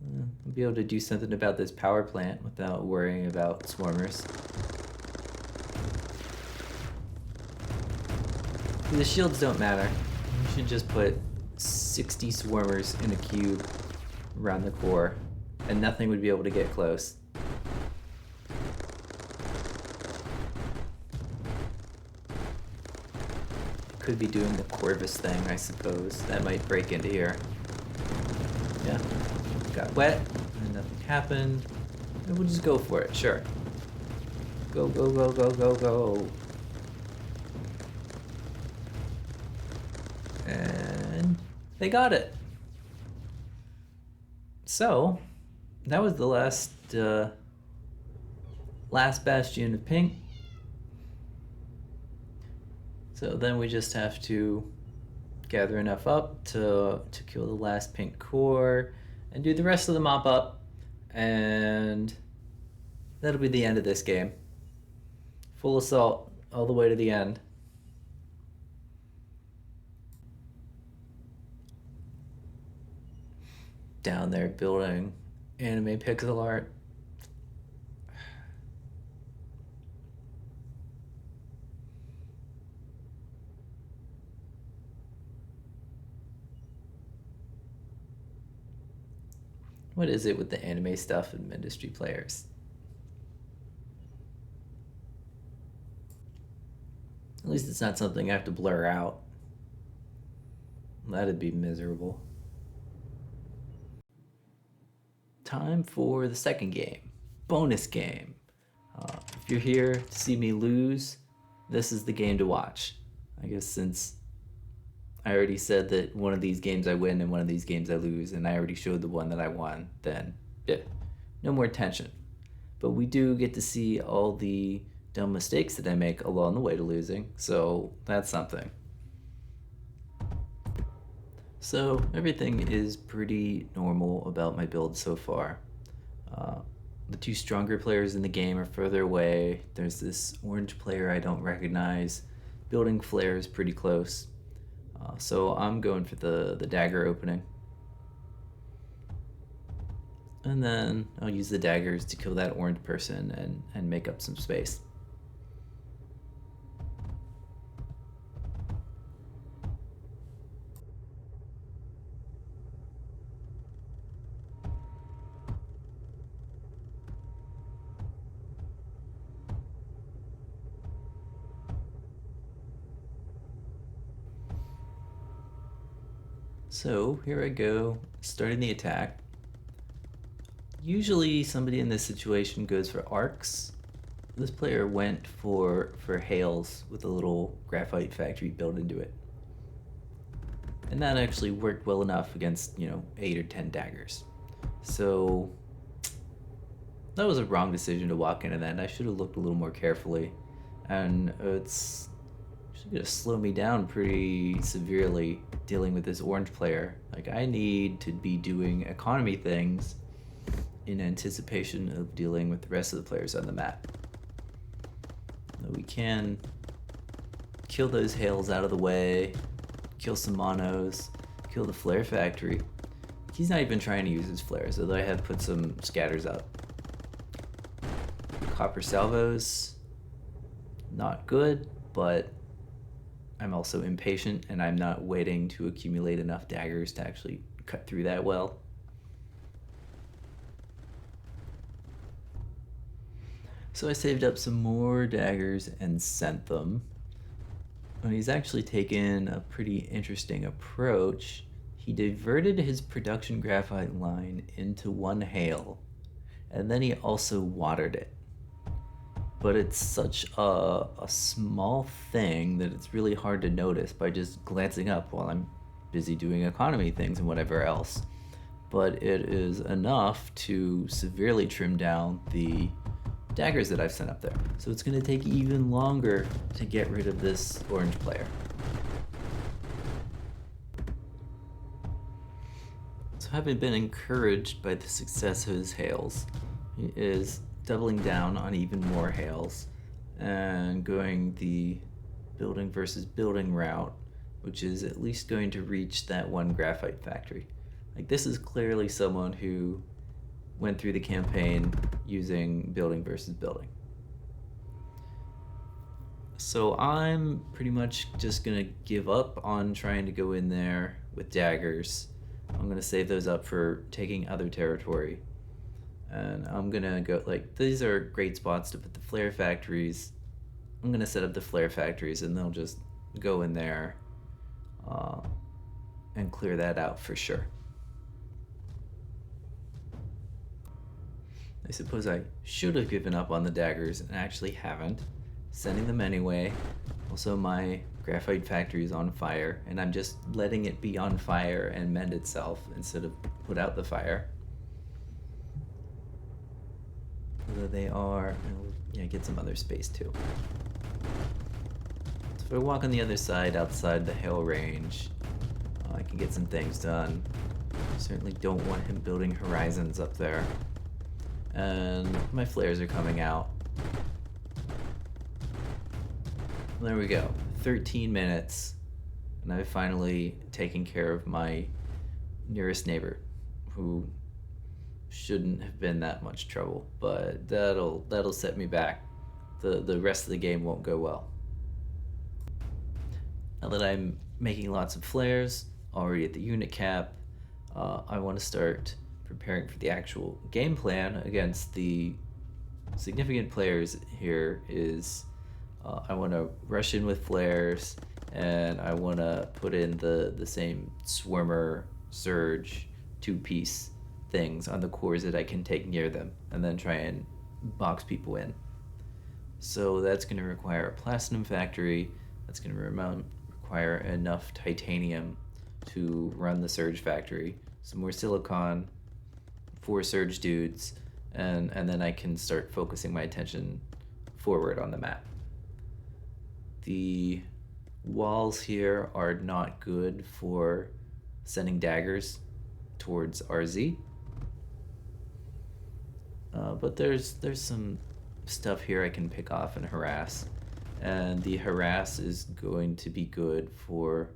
I'll be able to do something about this power plant without worrying about swarmers. The shields don't matter. You should just put 60 swarmers in a cube around the core, and nothing would be able to get close. Could be doing the Corvus thing, I suppose. That might break into here. Yeah. Got wet, and nothing happened. And we'll just go for it, sure. Go, go, go, go, go, go. And they got it. So, that was the last bastion of pink. So then we just have to gather enough up to kill the last pink core and do the rest of the mop up, and that'll be the end of this game. Full assault all the way to the end. Down there building anime pixel art. What is it with the anime stuff and Mindustry players? At least it's not something I have to blur out. That'd be miserable. Time for the second game. Bonus game. If you're here to see me lose, this is the game to watch. I guess since I already said that one of these games I win and one of these games I lose, and I already showed the one that I won, then yeah, no more tension. But we do get to see all the dumb mistakes that I make along the way to losing, so that's something. So everything is pretty normal about my build so far. The two stronger players in the game are further away. There's this orange player I don't recognize. Building flares pretty close. So I'm going for the dagger opening. And then I'll use the daggers to kill that orange person and make up some space. So here I go, starting the attack. Usually somebody in this situation goes for arcs. This player went for hails with a little graphite factory built into it. And that actually worked well enough against, 8 or 10 daggers. So that was a wrong decision to walk into that. I should have looked a little more carefully. And it's gonna slow me down pretty severely dealing with this orange player. Like, I need to be doing economy things in anticipation of dealing with the rest of the players on the map. We can kill those hails out of the way, kill some monos, kill the flare factory. He's not even trying to use his flares, although I have put some scatters up. Copper salvos, not good, but I'm also impatient, and I'm not waiting to accumulate enough daggers to actually cut through that well. So I saved up some more daggers and sent them. And he's actually taken a pretty interesting approach. He diverted his production graphite line into one hail, and then he also watered it. But it's such a small thing that it's really hard to notice by just glancing up while I'm busy doing economy things and whatever else. But it is enough to severely trim down the daggers that I've sent up there. So it's going to take even longer to get rid of this orange player. So having been encouraged by the success of his hails, he is doubling down on even more hails and going the building versus building route, which is at least going to reach that one graphite factory. Like, this is clearly someone who went through the campaign using building versus building. So I'm pretty much just gonna give up on trying to go in there with daggers. I'm gonna save those up for taking other territory. And I'm gonna go, like, these are great spots to put the flare factories. I'm gonna set up the flare factories and they'll just go in there and clear that out for sure. I suppose I should have given up on the daggers and actually haven't. Sending them anyway. Also, my graphite factory is on fire, and I'm just letting it be on fire and mend itself instead of put out the fire. Although they are, yeah, get some other space too. So if I walk on the other side outside the hail range, I can get some things done. Certainly don't want him building horizons up there. And my flares are coming out. There we go. 13 minutes. And I've finally taken care of my nearest neighbor, who shouldn't have been that much trouble, but that'll set me back. The rest of the game won't go well. Now that I'm making lots of flares, already at the unit cap, I want to start preparing for the actual game plan against the significant players here. Is I want to rush in with flares, and I want to put in the same Swarmer Surge two-piece things on the cores that I can take near them, and then try and box people in. So that's going to require a platinum factory. That's going to require enough titanium to run the surge factory, some more silicon, 4 surge dudes, and then I can start focusing my attention forward on the map. The walls here are not good for sending daggers towards RZ, but there's some stuff here I can pick off and harass, and the harass is going to be good for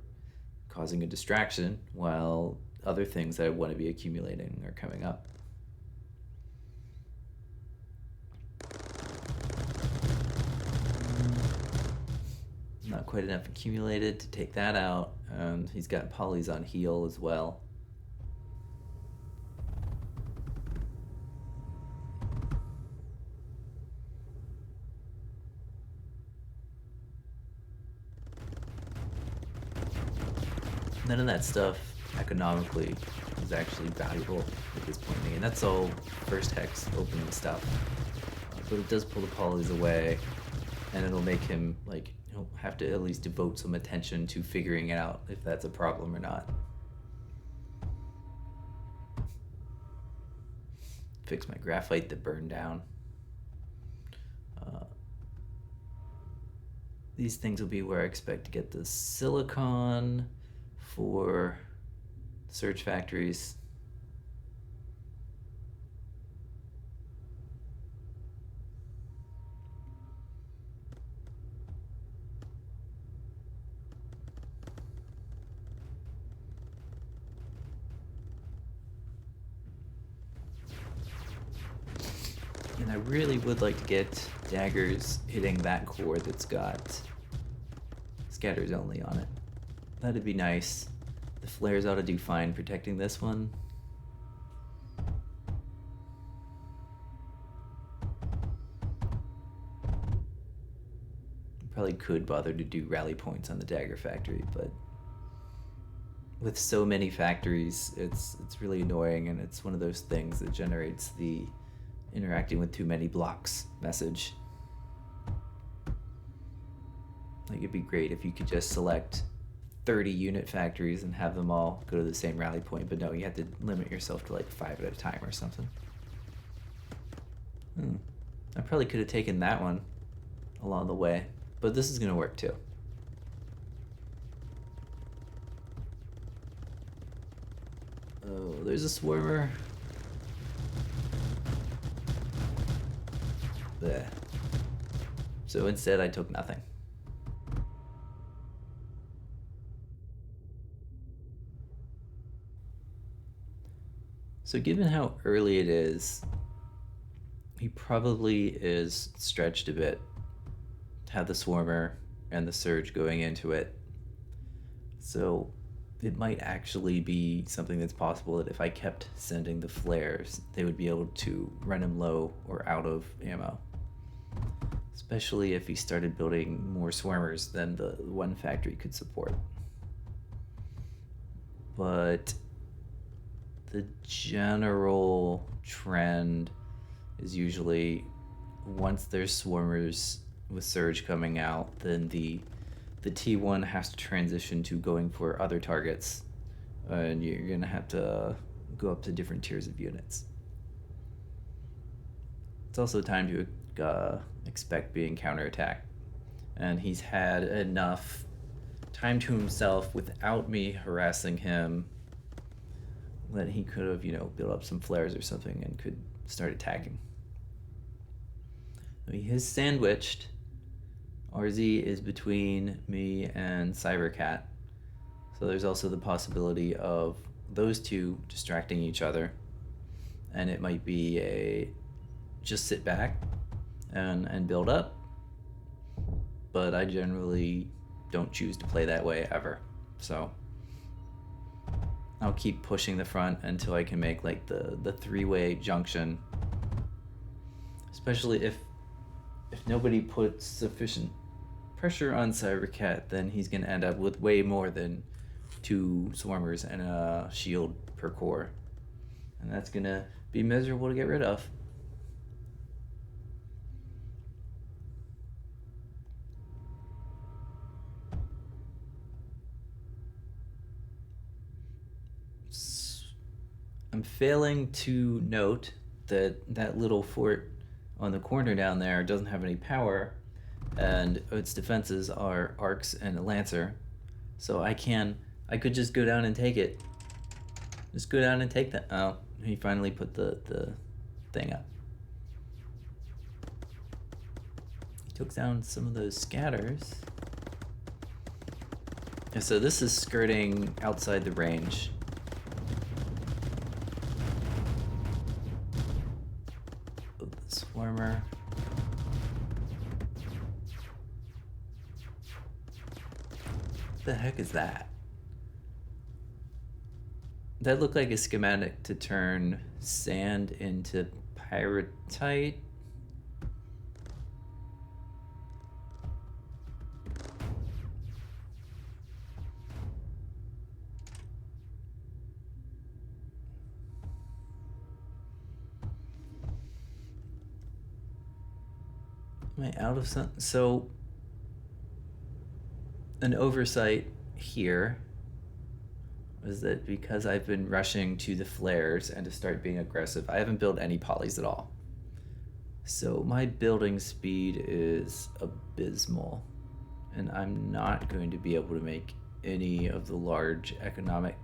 causing a distraction while other things that I want to be accumulating are coming up. Not quite enough accumulated to take that out, and he's got polys on heal as well. None of that stuff economically is actually valuable at this point, and that's all first hex opening stuff. But it does pull the polys away, and it'll make him, like, he'll have to at least devote some attention to figuring out if that's a problem or not. Fix my graphite that burned down. These things will be where I expect to get the silicon for search factories. And I really would like to get daggers hitting that core that's got scatters only on it. That'd be nice. The flares ought to do fine protecting this one. Probably could bother to do rally points on the dagger factory, but with so many factories, it's really annoying, and it's one of those things that generates the interacting with too many blocks message. Like, it'd be great if you could just select 30 unit factories and have them all go to the same rally point, but no, you have to limit yourself to like 5 at a time or something. I probably could have taken that one along the way, but this is gonna work too. Oh, there's a swarmer. There. So instead I took nothing. So given how early it is, he probably is stretched a bit to have the swarmer and the surge going into it. So it might actually be something that's possible that if I kept sending the flares, they would be able to run him low or out of ammo. Especially if he started building more swarmers than the one factory could support. But the general trend is usually once there's swarmers with surge coming out, then the T1 has to transition to going for other targets, and you're gonna have to go up to different tiers of units. It's also time to expect being counterattacked, and he's had enough time to himself without me harassing him that he could have, built up some flares or something and could start attacking. He is sandwiched. RZ is between me and Cybercat, so there's also the possibility of those two distracting each other, and it might be a just sit back and build up, but I generally don't choose to play that way ever, so I'll keep pushing the front until I can make like the three-way junction, especially if nobody puts sufficient pressure on Cybercat, then he's gonna end up with way more than 2 swarmers and a shield per core, and that's gonna be miserable to get rid of. I'm failing to note that little fort on the corner down there doesn't have any power, and its defenses are arcs and a lancer, so I could just go down and take it. Just go down and take that. Oh, he finally put the thing up. He took down some of those scatters. Yeah, so this is skirting outside the range. Oh, the swarmer. What the heck is that? That looked like a schematic to turn sand into pyrite. Am I out of something? So, an oversight here was that because I've been rushing to the flares and to start being aggressive, I haven't built any polys at all. So my building speed is abysmal, and I'm not going to be able to make any of the large economic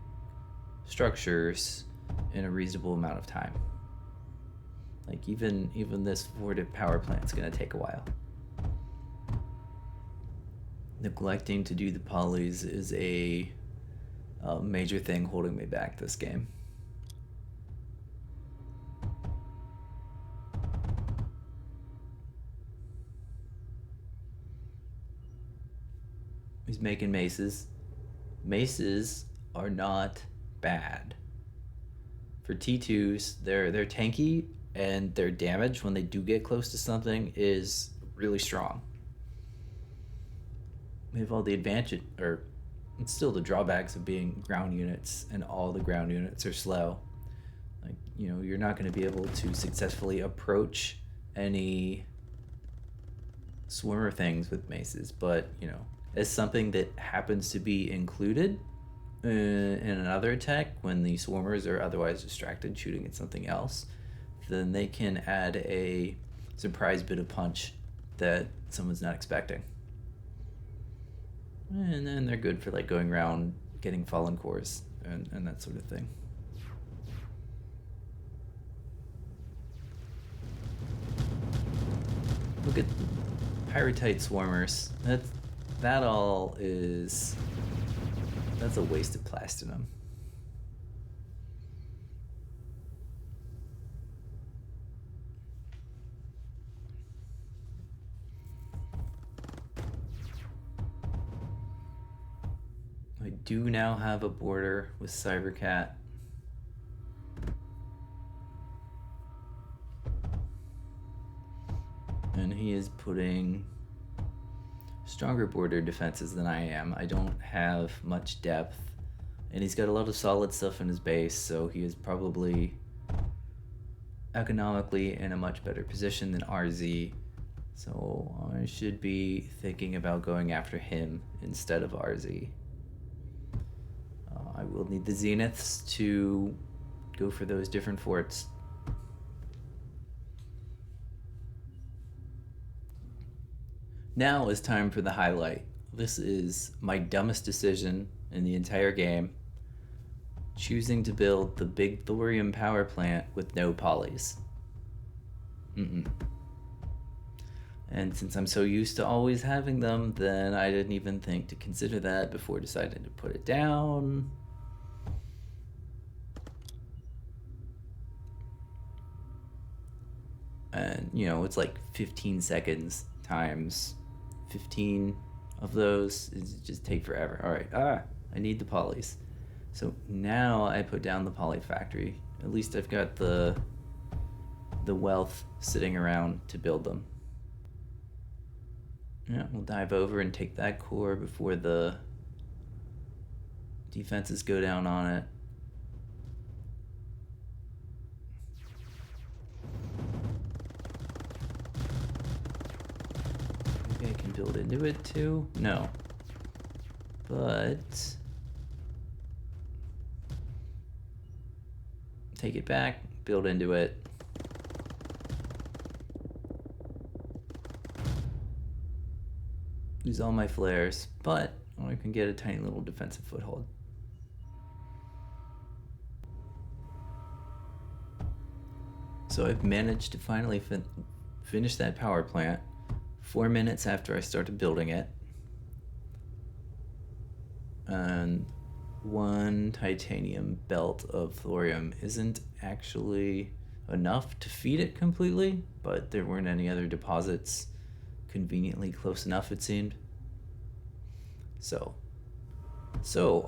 structures in a reasonable amount of time. Like even this forwarded power plant's gonna take a while. Neglecting to do the polys is a major thing holding me back this game. He's making maces. Maces are not bad. For T2s, they're tanky, and their damage when they do get close to something is really strong. They have all the advantage, or it's still the drawbacks of being ground units, and all the ground units are slow. Like, you know, you're not going to be able to successfully approach any swimmer things with maces, but, you know, as something that happens to be included in another attack when the swarmers are otherwise distracted shooting at something else, then they can add a surprise bit of punch that someone's not expecting. And then they're good for like going around getting fallen cores and that sort of thing. Look at Pyrotite Swarmers. That all is... That's a waste of Platinum. I do now have a border with Cybercat. And he is putting stronger border defenses than I am. I don't have much depth. And he's got a lot of solid stuff in his base, so he is probably economically in a much better position than RZ. So I should be thinking about going after him instead of RZ. I will need the Zeniths to go for those different forts. Now is time for the highlight. This is my dumbest decision in the entire game. Choosing to build the big thorium power plant with no polys. And since I'm so used to always having them, then I didn't even think to consider that before deciding to put it down. And, you know, it's like 15 seconds times 15 of those. It just take forever. All right, I need the polys. So now I put down the poly factory. At least I've got the wealth sitting around to build them. Yeah, we'll dive over and take that core before the defenses go down on it. Maybe I can build into it too? No. But take it back, build into it. Use all my flares, but I can get a tiny little defensive foothold. So I've managed to finally finish that power plant 4 minutes after I started building it. And one titanium belt of thorium isn't actually enough to feed it completely, but there weren't any other deposits conveniently close enough, it seemed. So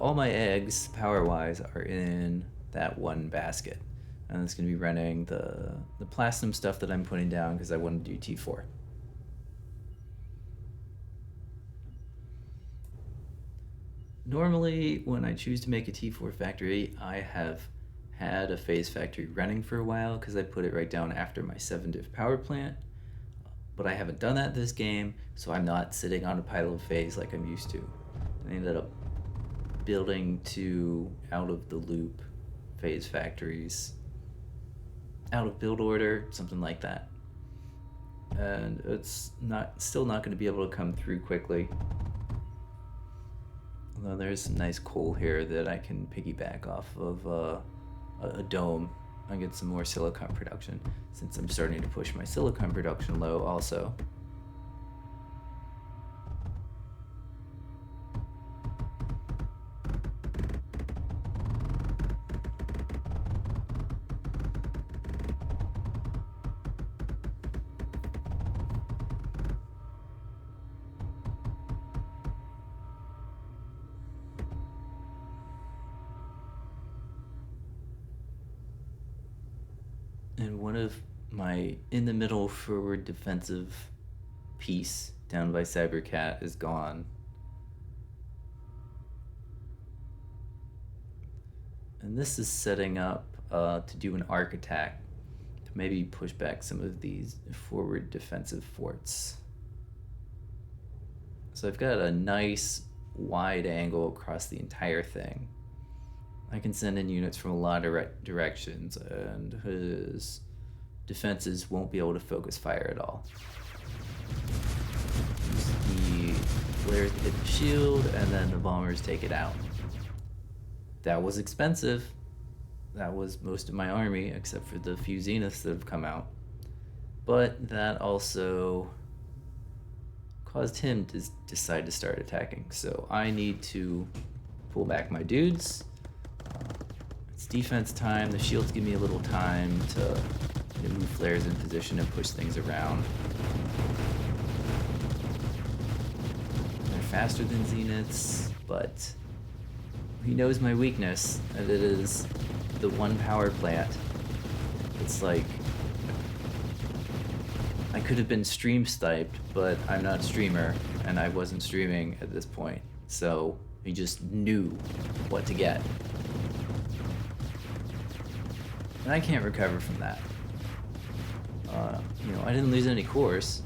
all my eggs, power-wise, are in that one basket. And it's going to be running the platinum stuff that I'm putting down because I want to do T4. Normally, when I choose to make a T4 factory, I have had a phase factory running for a while because I put it right down after my 7-diff power plant. But I haven't done that this game, so I'm not sitting on a pile of phase like I'm used to. I ended up building 2 out-of-the-loop phase factories. Out of build order, something like that. And it's still not going to be able to come through quickly. Although there's some nice coal here that I can piggyback off of a dome and get some more silicon production, since I'm starting to push my silicon production low also. And one of my in the middle forward defensive piece down by Cybercat is gone. And this is setting up to do an arc attack to maybe push back some of these forward defensive forts. So I've got a nice wide angle across the entire thing. I can send in units from a lot of directions, and his defenses won't be able to focus fire at all. The flares hit the shield, and then the bombers take it out. That was expensive. That was most of my army, except for the few zeniths that have come out. But that also caused him to decide to start attacking. So I need to pull back my dudes. It's defense time. The shields give me a little time to move flares in position and push things around. They're faster than zeniths, but he knows my weakness, and it is the one power plant. It's like I could have been stream sniped, but I'm not a streamer, and I wasn't streaming at this point, so he just knew what to get. And I can't recover from that. I didn't lose any cores.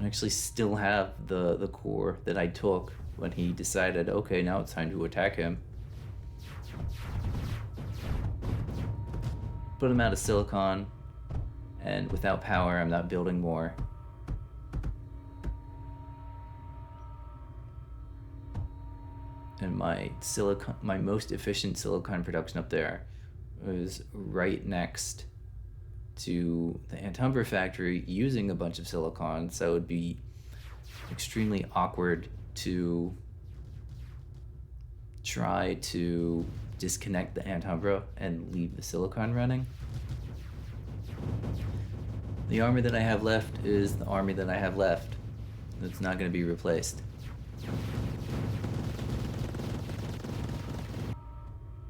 I actually still have the core that I took when he decided, okay, now it's time to attack him. But I'm out of silicon, and without power, I'm not building more. And my most efficient silicon production up there was right next to the Antumbra factory using a bunch of silicon, so it would be extremely awkward to try to disconnect the Antumbra and leave the silicon running. The army that I have left is the army that I have left. It's not going to be replaced.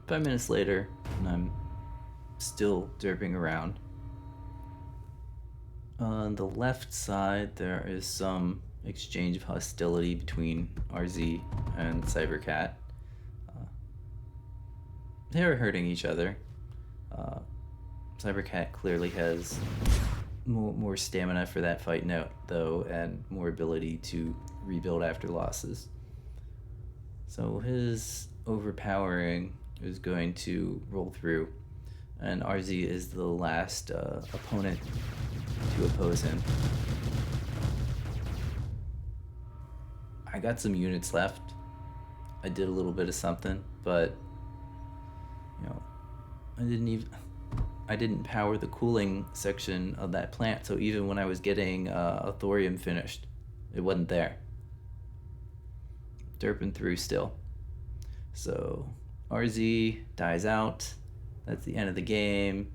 5 minutes later, and I'm still derping around. On the left side, there is some exchange of hostility between RZ and Cybercat. They're hurting each other. Cybercat clearly has more stamina for that fight note, though, and more ability to rebuild after losses. So his overpowering is going to roll through, and RZ is the last opponent to oppose him. I got some units left. I did a little bit of something, but I didn't power the cooling section of that plant, so even when I was getting a thorium finished, it wasn't there. Derping through still. So RZ dies out. That's the end of the game.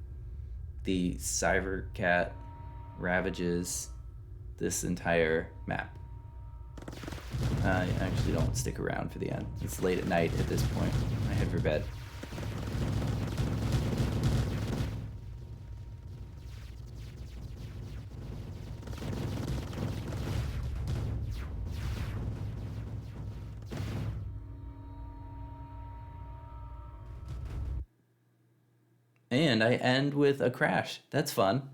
The Cybercat ravages this entire map. I actually don't stick around for the end. It's late at night at this point. I head for bed. And I end with a crash. That's fun.